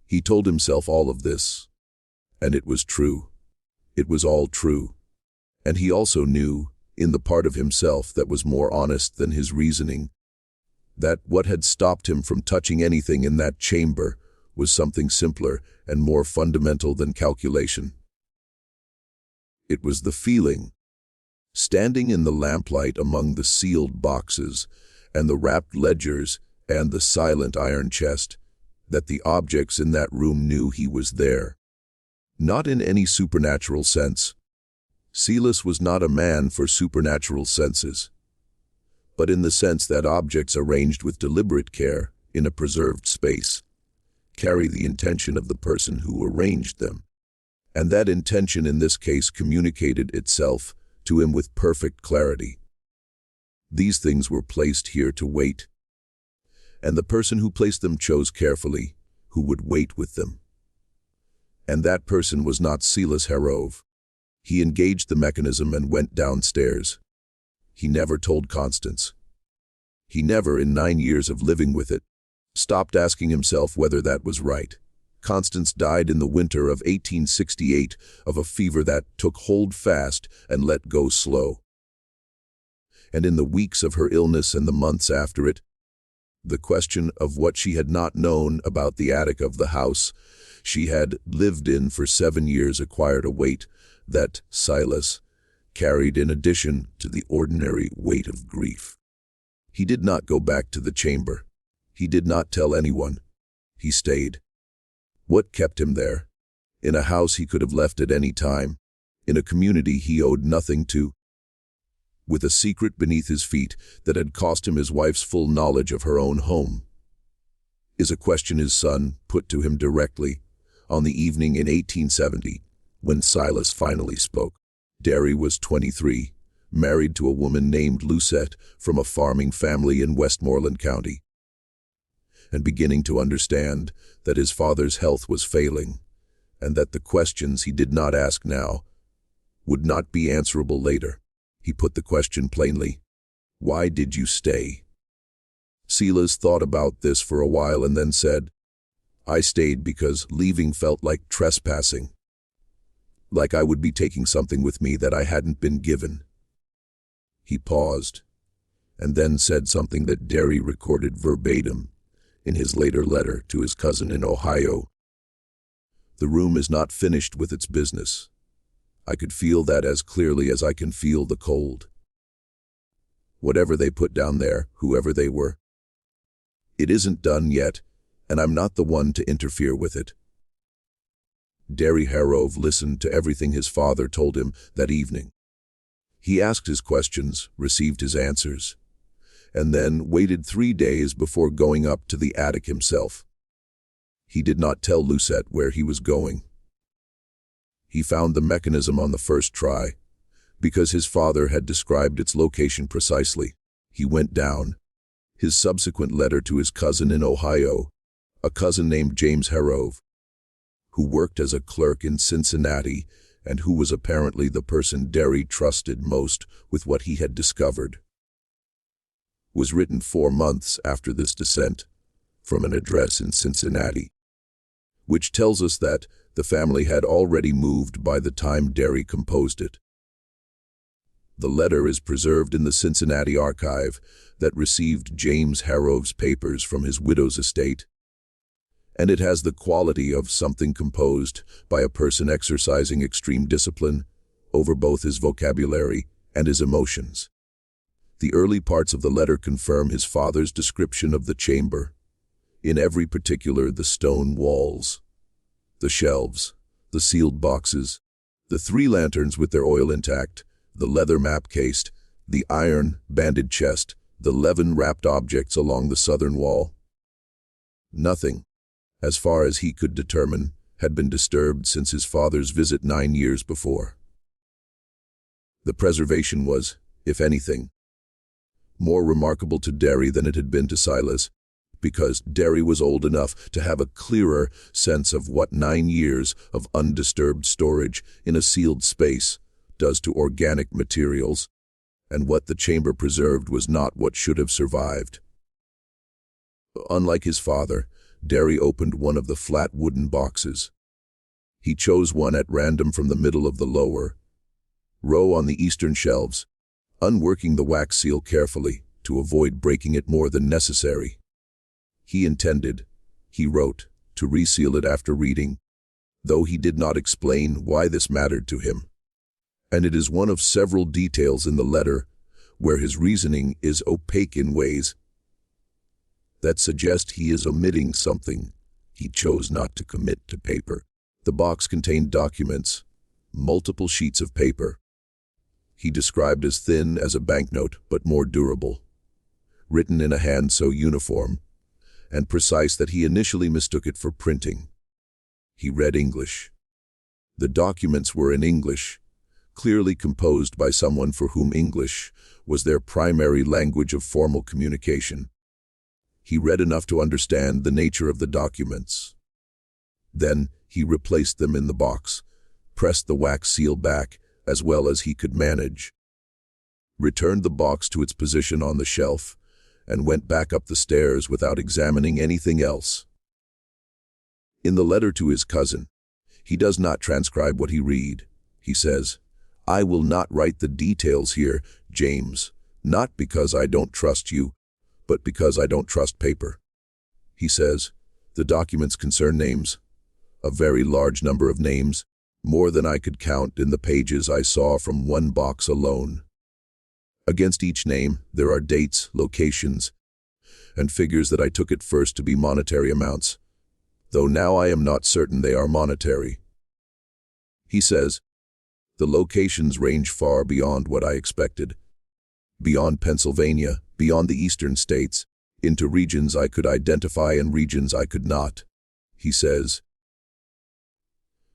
He told himself all of this, and it was true. It was all true. And he also knew, in the part of himself that was more honest than his reasoning, that what had stopped him from touching anything in that chamber was something simpler and more fundamental than calculation. It was the feeling, standing in the lamplight among the sealed boxes and the wrapped ledgers and the silent iron chest, that the objects in that room knew he was there. Not in any supernatural sense. Silas was not a man for supernatural senses, but in the sense that objects arranged with deliberate care in a preserved space carry the intention of the person who arranged them, and that intention in this case communicated itself to him with perfect clarity. These things were placed here to wait, and the person who placed them chose carefully who would wait with them. And that person was not Silas Harrove. He engaged the mechanism and went downstairs. He never told Constance. He never, in 9 years of living with it, stopped asking himself whether that was right. Constance died in the winter of 1868 of a fever that took hold fast and let go slow. And in the weeks of her illness and the months after it, the question of what she had not known about the attic of the house she had lived in for 7 years acquired a weight that Silas carried in addition to the ordinary weight of grief. He did not go back to the chamber. He did not tell anyone. He stayed. What kept him there? In a house he could have left at any time, in a community he owed nothing to, with a secret beneath his feet that had cost him his wife's full knowledge of her own home, is a question his son put to him directly on the evening in 1870 when Silas finally spoke. Derry was 23, married to a woman named Lucette from a farming family in Westmoreland County, and beginning to understand that his father's health was failing and that the questions he did not ask now would not be answerable later. He put the question plainly. Why did you stay? Silas thought about this for a while and then said, I stayed because leaving felt like trespassing. Like I would be taking something with me that I hadn't been given. He paused, and then said something that Derry recorded verbatim in his later letter to his cousin in Ohio. The room is not finished with its business. I could feel that as clearly as I can feel the cold. Whatever they put down there, whoever they were, it isn't done yet, and I'm not the one to interfere with it. Derry Harrove listened to everything his father told him that evening. He asked his questions, received his answers, and then waited 3 days before going up to the attic himself. He did not tell Lucette where he was going. He found the mechanism on the first try, because his father had described its location precisely. He went down. His subsequent letter to his cousin in Ohio, a cousin named James Harrove, who worked as a clerk in Cincinnati and who was apparently the person Derry trusted most with what he had discovered, was written 4 months after this descent from an address in Cincinnati, which tells us that the family had already moved by the time Derry composed it. The letter is preserved in the Cincinnati archive that received James Harrove's papers from his widow's estate, and it has the quality of something composed by a person exercising extreme discipline over both his vocabulary and his emotions. The early parts of the letter confirm his father's description of the chamber, in every particular: the stone walls, the shelves, the sealed boxes, the 3 lanterns with their oil intact, the leather map-cased, the iron banded chest, the leaven-wrapped objects along the southern wall. Nothing, as far as he could determine, had been disturbed since his father's visit 9 years before. The preservation was, if anything, more remarkable to Derry than it had been to Silas, because Derry was old enough to have a clearer sense of what 9 years of undisturbed storage in a sealed space does to organic materials, and what the chamber preserved was not what should have survived. Unlike his father, Derry opened one of the flat wooden boxes. He chose one at random from the middle of the lower row on the eastern shelves, unworking the wax seal carefully to avoid breaking it more than necessary. He intended, he wrote, to reseal it after reading, though he did not explain why this mattered to him. And it is one of several details in the letter where his reasoning is opaque in ways that suggest he is omitting something he chose not to commit to paper. The box contained documents, multiple sheets of paper, he described as thin as a banknote but more durable, written in a hand so uniform and precise that he initially mistook it for printing. He read English. The documents were in English, clearly composed by someone for whom English was their primary language of formal communication. He read enough to understand the nature of the documents. Then he replaced them in the box, pressed the wax seal back as well as he could manage, returned the box to its position on the shelf, and went back up the stairs without examining anything else. In the letter to his cousin, he does not transcribe what he read. He says, "I will not write the details here, James, not because I don't trust you, but because I don't trust paper." He says, "The documents concern names, a very large number of names, more than I could count in the pages I saw from one box alone. Against each name, there are dates, locations, and figures that I took at first to be monetary amounts, though now I am not certain they are monetary." He says, "The locations range far beyond what I expected, beyond Pennsylvania, beyond the eastern states, into regions I could identify and regions I could not." He says,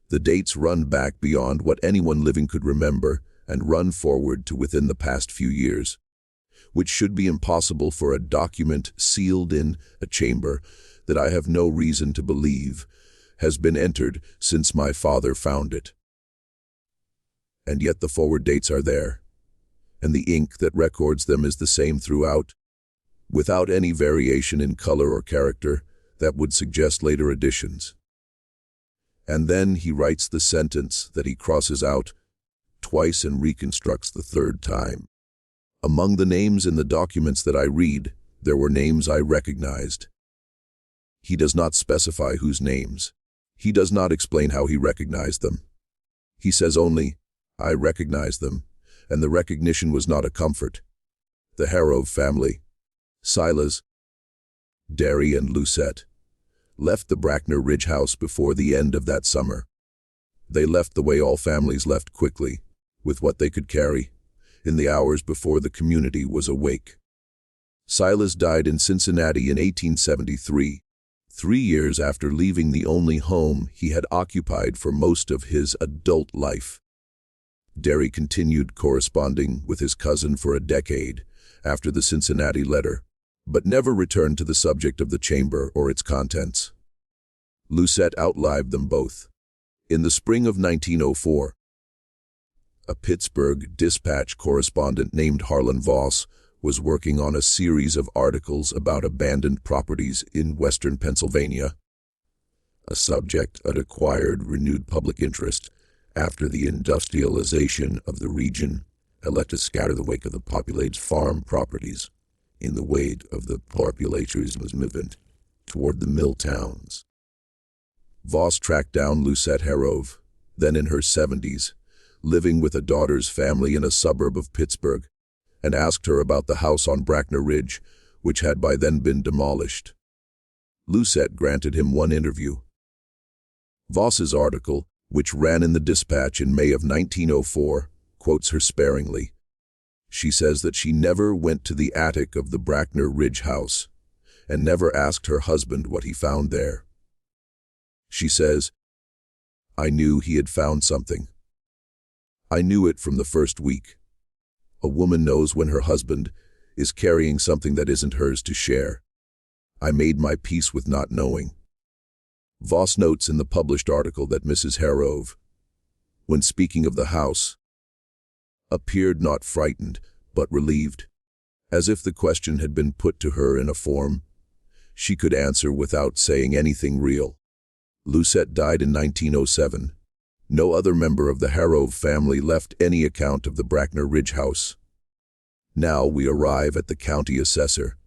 "The dates run back beyond what anyone living could remember and run forward to within the past few years, which should be impossible for a document sealed in a chamber that I have no reason to believe has been entered since my father found it. And yet the forward dates are there, and the ink that records them is the same throughout, without any variation in color or character that would suggest later additions. And then he writes the sentence that he crosses out twice and reconstructs the third time. Among the names in the documents that I read, there were names I recognized. He does not specify whose names. He does not explain how he recognized them. He says only, I recognize them, and the recognition was not a comfort. The Harrove family, Silas, Derry, and Lucette, left the Brackner Ridge house before the end of that summer. They left the way all families left quickly, with what they could carry, in the hours before the community was awake. Silas died in Cincinnati in 1873, 3 years after leaving the only home he had occupied for most of his adult life. Derry continued corresponding with his cousin for a decade after the Cincinnati letter, but never returned to the subject of the chamber or its contents. Lucette outlived them both. In the spring of 1904, a Pittsburgh Dispatch correspondent named Harlan Voss was working on a series of articles about abandoned properties in western Pennsylvania, a subject that acquired renewed public interest after the industrialization of the region had led to scatter the wake of the populated farm properties in the wake of the population's movement toward the mill towns. Voss tracked down Lucette Harrove, then in her 70s, living with a daughter's family in a suburb of Pittsburgh, and asked her about the house on Brackner Ridge, which had by then been demolished. Lucette granted him one interview. Voss's article, which ran in the Dispatch in May of 1904, quotes her sparingly. She says that she never went to the attic of the Brackner Ridge house and never asked her husband what he found there. She says, I knew he had found something. I knew it from the first week. A woman knows when her husband is carrying something that isn't hers to share. I made my peace with not knowing. Voss notes in the published article that Mrs. Harrove, when speaking of the house, appeared not frightened, but relieved, as if the question had been put to her in a form she could answer without saying anything real. Lucette died in 1907. No other member of the Harrove family left any account of the Brackner Ridge house. Now we arrive at the county assessor,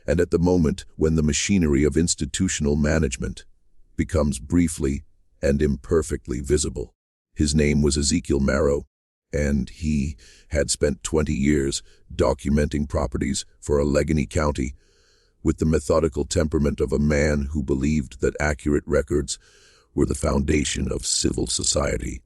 and at the moment when the machinery of institutional management becomes briefly and imperfectly visible. His name was Ezekiel Marrow, and he had spent 20 years documenting properties for Allegheny County with the methodical temperament of a man who believed that accurate records were the foundation of civil society,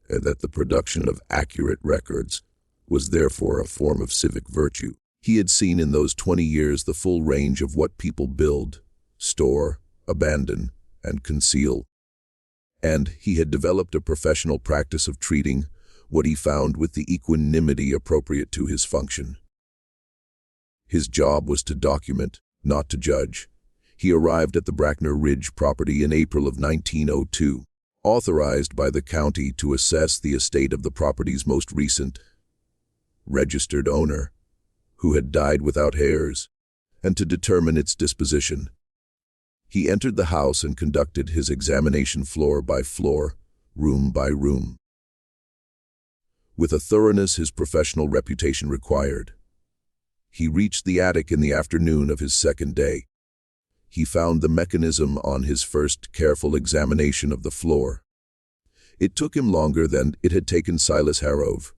and that the production of accurate records was therefore a form of civic virtue. He had seen in those 20 years the full range of what people build, store, abandon, and conceal, and he had developed a professional practice of treating what he found with the equanimity appropriate to his function. His job was to document, not to judge. He arrived at the Brackner Ridge property in April of 1902, authorized by the county to assess the estate of the property's most recent registered owner, who had died without heirs, and to determine its disposition. He entered the house and conducted his examination floor by floor, room by room, with a thoroughness his professional reputation required. He reached the attic in the afternoon of his second day. He found the mechanism on his first careful examination of the floor. It took him longer than it had taken Silas Harrove,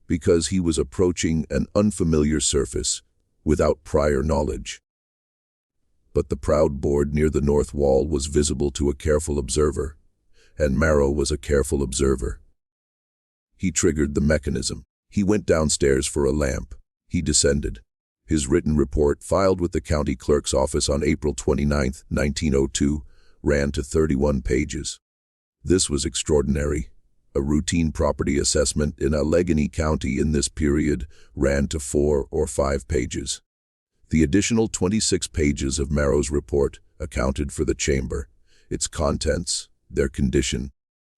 because he was approaching an unfamiliar surface without prior knowledge. But the proud board near the north wall was visible to a careful observer, and Marrow was a careful observer. He triggered the mechanism. He went downstairs for a lamp. He descended. His written report, filed with the county clerk's office on April 29, 1902, ran to 31 pages. This was extraordinary. A routine property assessment in Allegheny County in this period ran to 4 or 5 pages. The additional 26 pages of Marrow's report accounted for the chamber, its contents, their condition,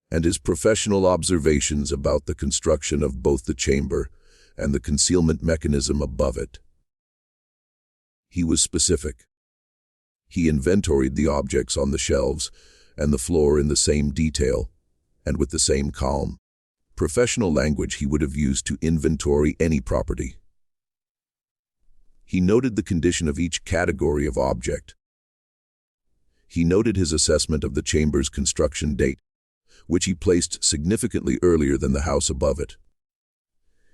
and his professional observations about the construction of both the chamber and the concealment mechanism above it. He was specific. He inventoried the objects on the shelves and the floor in the same detail and with the same calm, professional language he would have used to inventory any property. He noted the condition of each category of object. He noted his assessment of the chamber's construction date, which he placed significantly earlier than the house above it.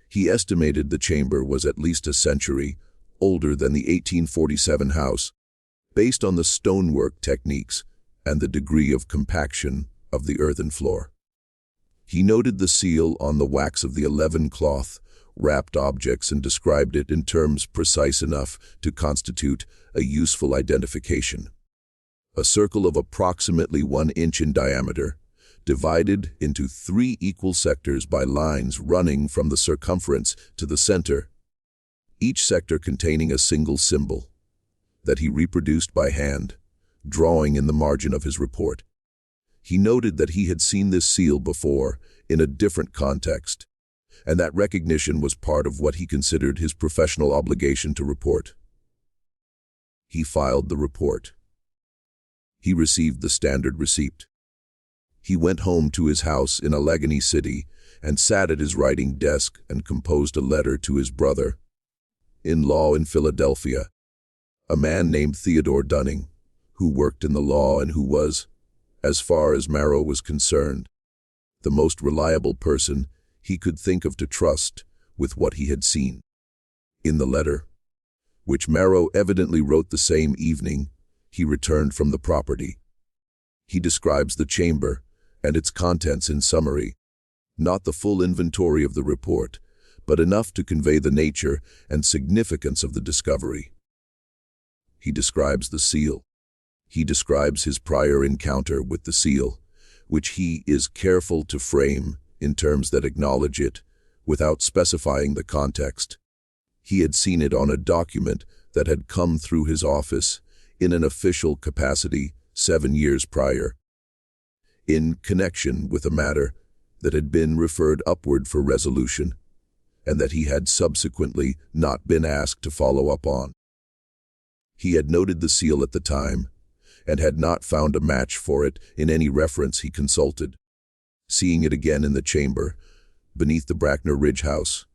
He estimated the chamber was at least a century older than the 1847 house, based on the stonework techniques and the degree of compaction of the earthen floor. He noted the seal on the wax of the 11 cloth-wrapped objects and described it in terms precise enough to constitute a useful identification. A circle of approximately 1 inch in diameter, divided into 3 equal sectors by lines running from the circumference to the center, each sector containing a single symbol that he reproduced by hand, drawing in the margin of his report. He noted that he had seen this seal before in a different context, and that recognition was part of what he considered his professional obligation to report. He filed the report. He received the standard receipt. He went home to his house in Allegheny City and sat at his writing desk and composed a letter to his brother-in-law in Philadelphia, a man named Theodore Dunning, who worked in the law and who was, as far as Marrow was concerned, the most reliable person he could think of to trust with what he had seen. In the letter, which Marrow evidently wrote the same evening he returned from the property, he describes the chamber and its contents in summary, not the full inventory of the report, but enough to convey the nature and significance of the discovery. He describes the seal. He describes his prior encounter with the seal, which he is careful to frame in terms that acknowledge it, without specifying the context. He had seen it on a document that had come through his office in an official capacity 7 years prior, in connection with a matter that had been referred upward for resolution, and that he had subsequently not been asked to follow up on. He had noted the seal at the time, and had not found a match for it in any reference he consulted. Seeing it again in the chamber, beneath the Brackner Ridge house,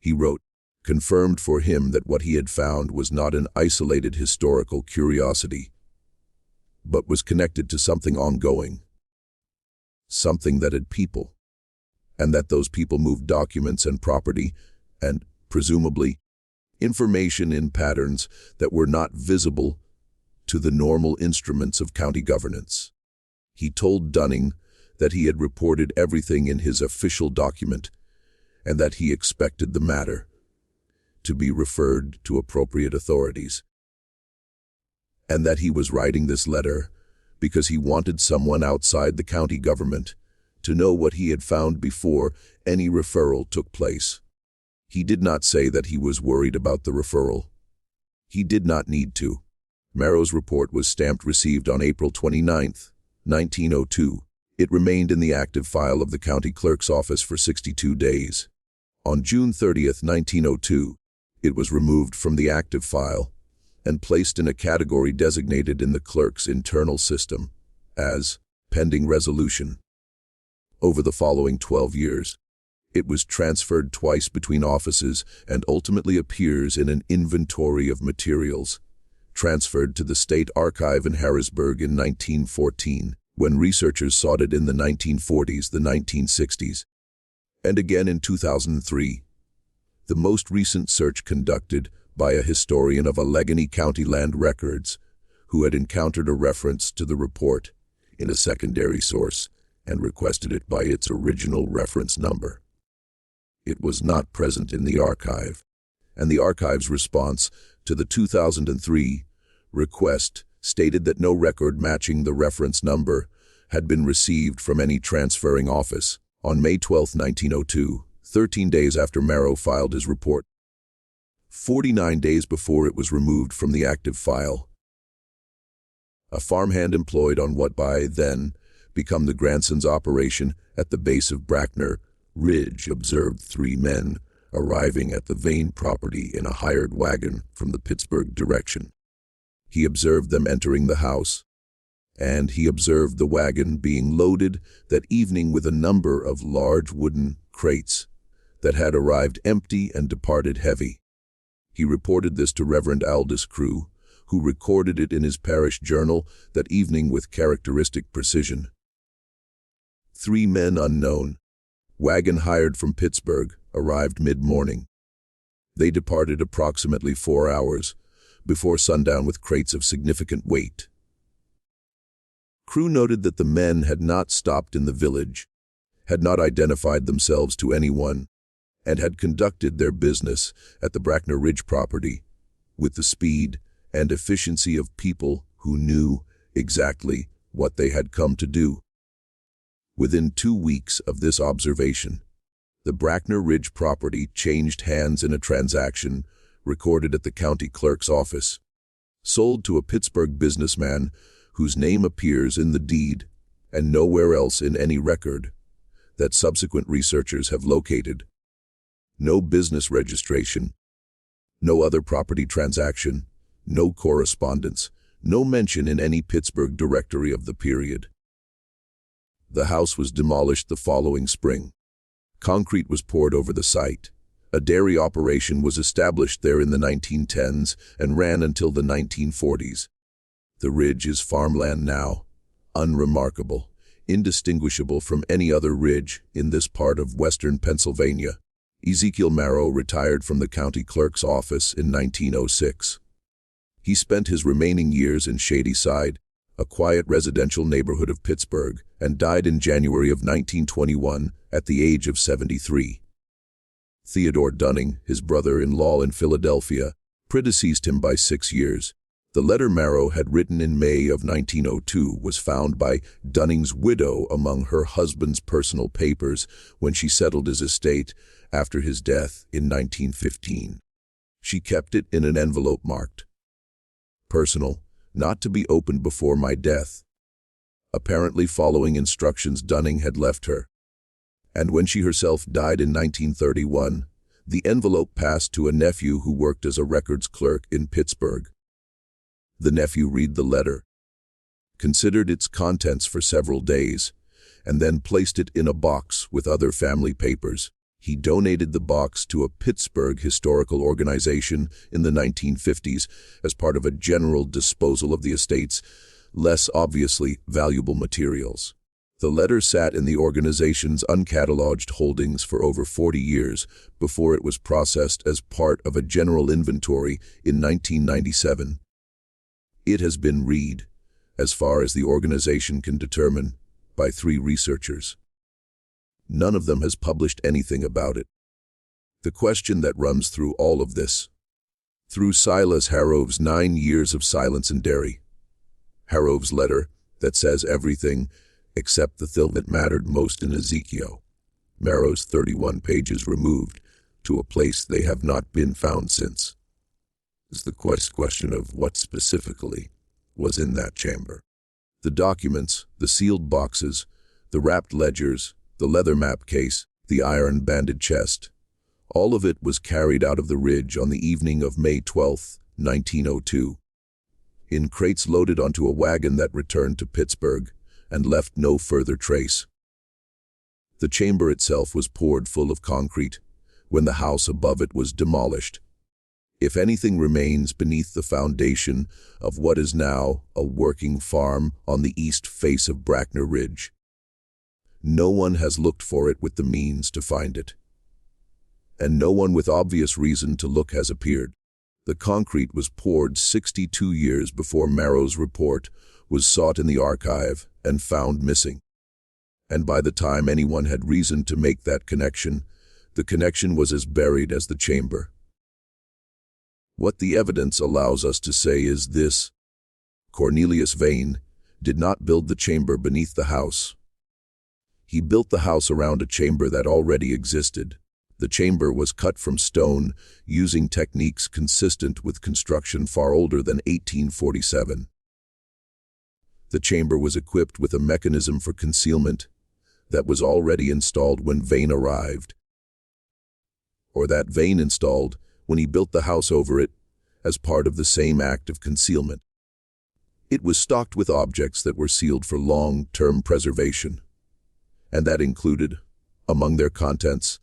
he wrote, confirmed for him that what he had found was not an isolated historical curiosity, but was connected to something ongoing, something that had people, and that those people moved documents and property, and, presumably, information in patterns that were not visible to the normal instruments of county governance. He told Dunning that he had reported everything in his official document, and that he expected the matter to be referred to appropriate authorities, and that he was writing this letter because he wanted someone outside the county government to know what he had found before any referral took place. He did not say that he was worried about the referral. He did not need to. Marrow's report was stamped received on April 29, 1902. It remained in the active file of the county clerk's office for 62 days. On June 30, 1902, it was removed from the active file and placed in a category designated in the clerk's internal system as pending resolution. Over the following 12 years, it was transferred twice between offices and ultimately appears in an inventory of materials, transferred to the State Archive in Harrisburg in 1914, when researchers sought it in the 1940s, the 1960s, and again in 2003. The most recent search conducted by a historian of Allegheny County Land Records, who had encountered a reference to the report in a secondary source and requested it by its original reference number. It was not present in the archive, and the archive's response to the 2003 request stated that no record matching the reference number had been received from any transferring office. On May 12, 1902, 13 days after Marrow filed his report, 49 days before it was removed from the active file, A farmhand employed on what by then become the grandson's operation at the base of Brackner Ridge observed three men arriving at the Vane property in a hired wagon from the Pittsburgh direction. He observed them entering the house, and he observed the wagon being loaded that evening with a number of large wooden crates that had arrived empty and departed heavy. He reported this to Reverend Aldous Crew, who recorded it in his parish journal that evening with characteristic precision. Three men unknown, wagon hired from Pittsburgh, arrived mid-morning. They departed approximately 4 hours before sundown with crates of significant weight. Crew noted that the men had not stopped in the village, had not identified themselves to anyone, and had conducted their business at the Brackner Ridge property with the speed and efficiency of people who knew exactly what they had come to do. Within 2 weeks of this observation, the Brackner Ridge property changed hands in a transaction recorded at the county clerk's office, sold to a Pittsburgh businessman whose name appears in the deed and nowhere else in any record that subsequent researchers have located. No business registration, no other property transaction, no correspondence, no mention in any Pittsburgh directory of the period. The house was demolished the following spring. Concrete was poured over the site. A dairy operation was established there in the 1910s and ran until the 1940s. The ridge is farmland now, unremarkable, indistinguishable from any other ridge in this part of western Pennsylvania. Ezekiel Marrow retired from the county clerk's office in 1906. He spent his remaining years in Shadyside, a quiet residential neighborhood of Pittsburgh, and died in January of 1921 at the age of 73. Theodore Dunning, his brother-in-law in Philadelphia, predeceased him by 6 years. The letter Marrow had written in May of 1902 was found by Dunning's widow among her husband's personal papers when she settled his estate after his death in 1915. She kept it in an envelope marked, "Personal, not to be opened before my death," apparently following instructions Dunning had left her. And when she herself died in 1931, the envelope passed to a nephew who worked as a records clerk in Pittsburgh. The nephew read the letter, considered its contents for several days, and then placed it in a box with other family papers. He donated the box to a Pittsburgh historical organization in the 1950s as part of a general disposal of the estate's less obviously valuable materials. The letter sat in the organization's uncatalogued holdings for over 40 years before it was processed as part of a general inventory in 1997. It has been read, as far as the organization can determine, by 3 researchers. None of them has published anything about it. The question that runs through all of this, through Silas Harrove's 9 years of silence in Derry, Harrove's letter that says everything except the thing that mattered most in Ezekiel, Marrow's 31 pages removed to a place they have not been found since, is the question of what specifically was in that chamber. The documents, the sealed boxes, the wrapped ledgers, the leather map case, the iron-banded chest, all of it was carried out of the ridge on the evening of May 12, 1902, in crates loaded onto a wagon that returned to Pittsburgh and left no further trace. The chamber itself was poured full of concrete when the house above it was demolished. If anything remains beneath the foundation of what is now a working farm on the east face of Brackner Ridge, no one has looked for it with the means to find it. And no one with obvious reason to look has appeared. The concrete was poured 62 years before Marrow's report was sought in the archive and found missing. And by the time anyone had reason to make that connection, the connection was as buried as the chamber. What the evidence allows us to say is this: Cornelius Vane did not build the chamber beneath the house. He built the house around a chamber that already existed. The chamber was cut from stone using techniques consistent with construction far older than 1847. The chamber was equipped with a mechanism for concealment that was already installed when Vane arrived, or that Vane installed when he built the house over it as part of the same act of concealment. It was stocked with objects that were sealed for long-term preservation, and that included, among their contents,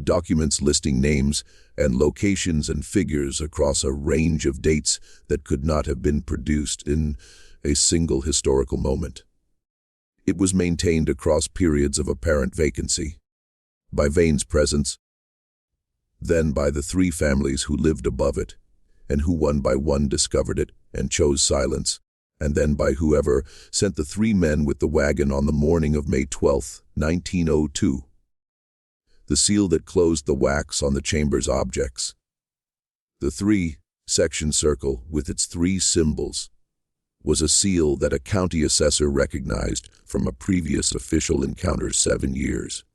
documents listing names and locations and figures across a range of dates that could not have been produced in a single historical moment. It was maintained across periods of apparent vacancy, by Vane's presence, then by the three families who lived above it, and who one by one discovered it and chose silence, and then by whoever sent the three men with the wagon on the morning of May 12, 1902. The seal that closed the wax on the chamber's objects. The three-section circle with its three symbols was a seal that a county assessor recognized from a previous official encounter 7 years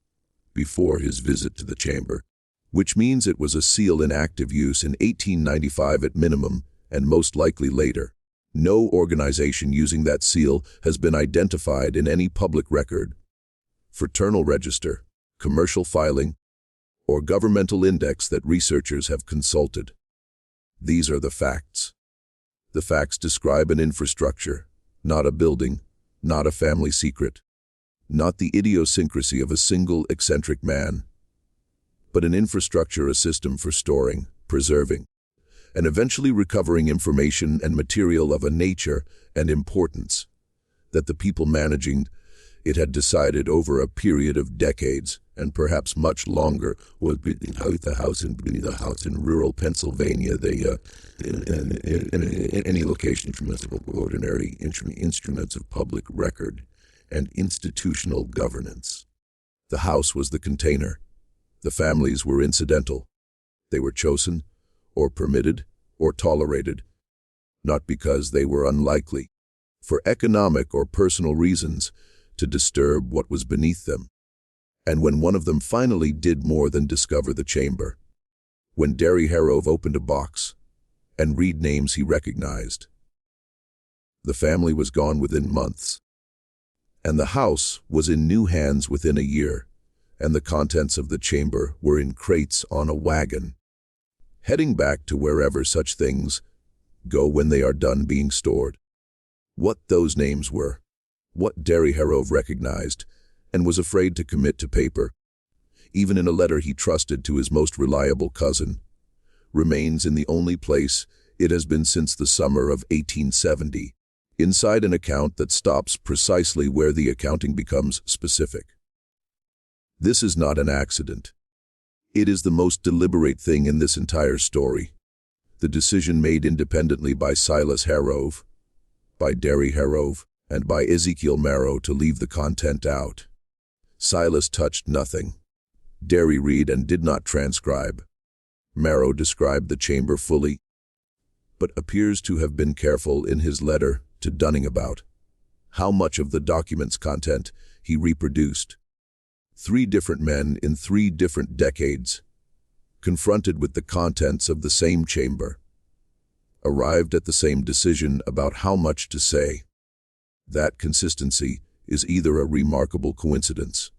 before his visit to the chamber, which means it was a seal in active use in 1895 at minimum, and most likely later. No organization using that seal has been identified in any public record, fraternal register, commercial filing, or governmental index that researchers have consulted. These are the facts. The facts describe an infrastructure, not a building, not a family secret, not the idiosyncrasy of a single eccentric man, but an infrastructure, a system for storing, preserving, and eventually recovering information and material of a nature and importance that the people managing it had decided over a period of decades, and perhaps much longer, would be the house in rural Pennsylvania. Any location from ordinary instruments of public record and institutional governance. The house was the container. The families were incidental. They were chosen, or permitted, or tolerated, not because they were unlikely, for economic or personal reasons, to disturb what was beneath them. And when one of them finally did more than discover the chamber, when Derry Harrove opened a box and read names he recognized, the family was gone within months, and the house was in new hands within a year, and the contents of the chamber were in crates on a wagon, heading back to wherever such things go when they are done being stored. What those names were, what Derry Harrove recognized, and was afraid to commit to paper, even in a letter he trusted to his most reliable cousin, remains in the only place it has been since the summer of 1870, inside an account that stops precisely where the accounting becomes specific. This is not an accident. It is the most deliberate thing in this entire story. The decision made independently by Silas Harrove, by Derry Harrove, and by Ezekiel Marrow to leave the content out. Silas touched nothing. Derry read and did not transcribe. Marrow described the chamber fully, but appears to have been careful in his letter to Dunning about how much of the document's content he reproduced. 3 different men in 3 different decades, confronted with the contents of the same chamber, arrived at the same decision about how much to say. That consistency is either a remarkable coincidence,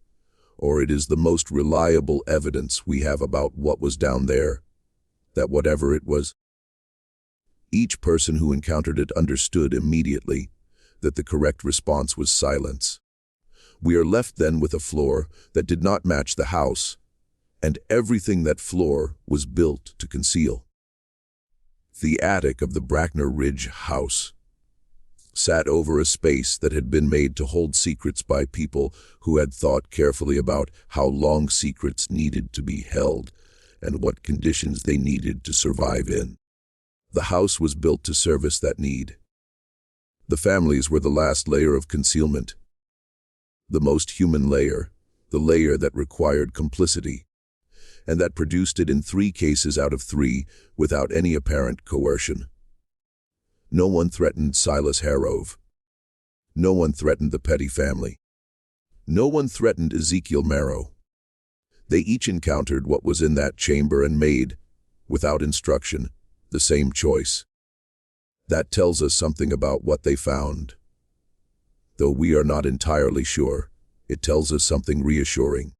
or it is the most reliable evidence we have about what was down there, that whatever it was, each person who encountered it understood immediately that the correct response was silence. We are left then with a floor that did not match the house, and everything that floor was built to conceal. The attic of the Brackner Ridge house sat over a space that had been made to hold secrets by people who had thought carefully about how long secrets needed to be held and what conditions they needed to survive in. The house was built to service that need. The families were the last layer of concealment, the most human layer, the layer that required complicity, and that produced it in 3 cases out of 3 without any apparent coercion. No one threatened Silas Harrove. No one threatened the Petty family. No one threatened Ezekiel Marrow. They each encountered what was in that chamber and made, without instruction, the same choice. That tells us something about what they found. Though we are not entirely sure, it tells us something reassuring.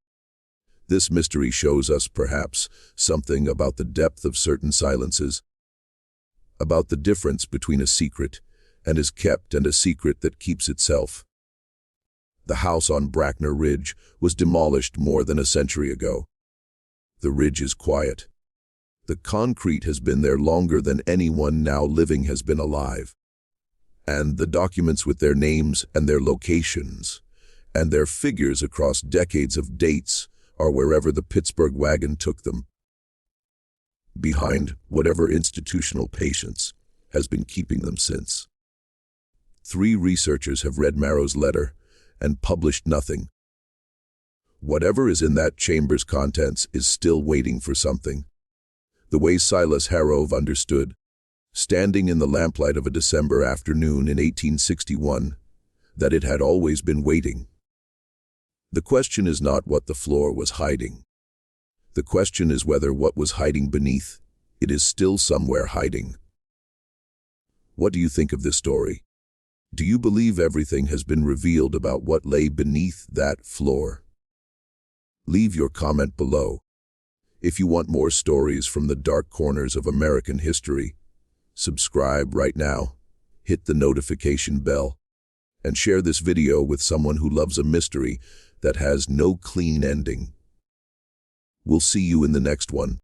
This mystery shows us, perhaps, something about the depth of certain silences, about the difference between a secret and is kept and a secret that keeps itself. The house on Brackner Ridge was demolished more than a century ago. The ridge is quiet. The concrete has been there longer than anyone now living has been alive. And the documents with their names and their locations and their figures across decades of dates are wherever the Pittsburgh wagon took them, behind whatever institutional patience has been keeping them since. 3 researchers have read Marrow's letter and published nothing. Whatever is in that chamber's contents is still waiting for something. The way Silas Harrove understood, standing in the lamplight of a December afternoon in 1861, that it had always been waiting. The question is not what the floor was hiding. The question is whether what was hiding beneath it is still somewhere hiding. What do you think of this story? Do you believe everything has been revealed about what lay beneath that floor? Leave your comment below. If you want more stories from the dark corners of American history, subscribe right now, hit the notification bell, and share this video with someone who loves a mystery that has no clean ending. We'll see you in the next one.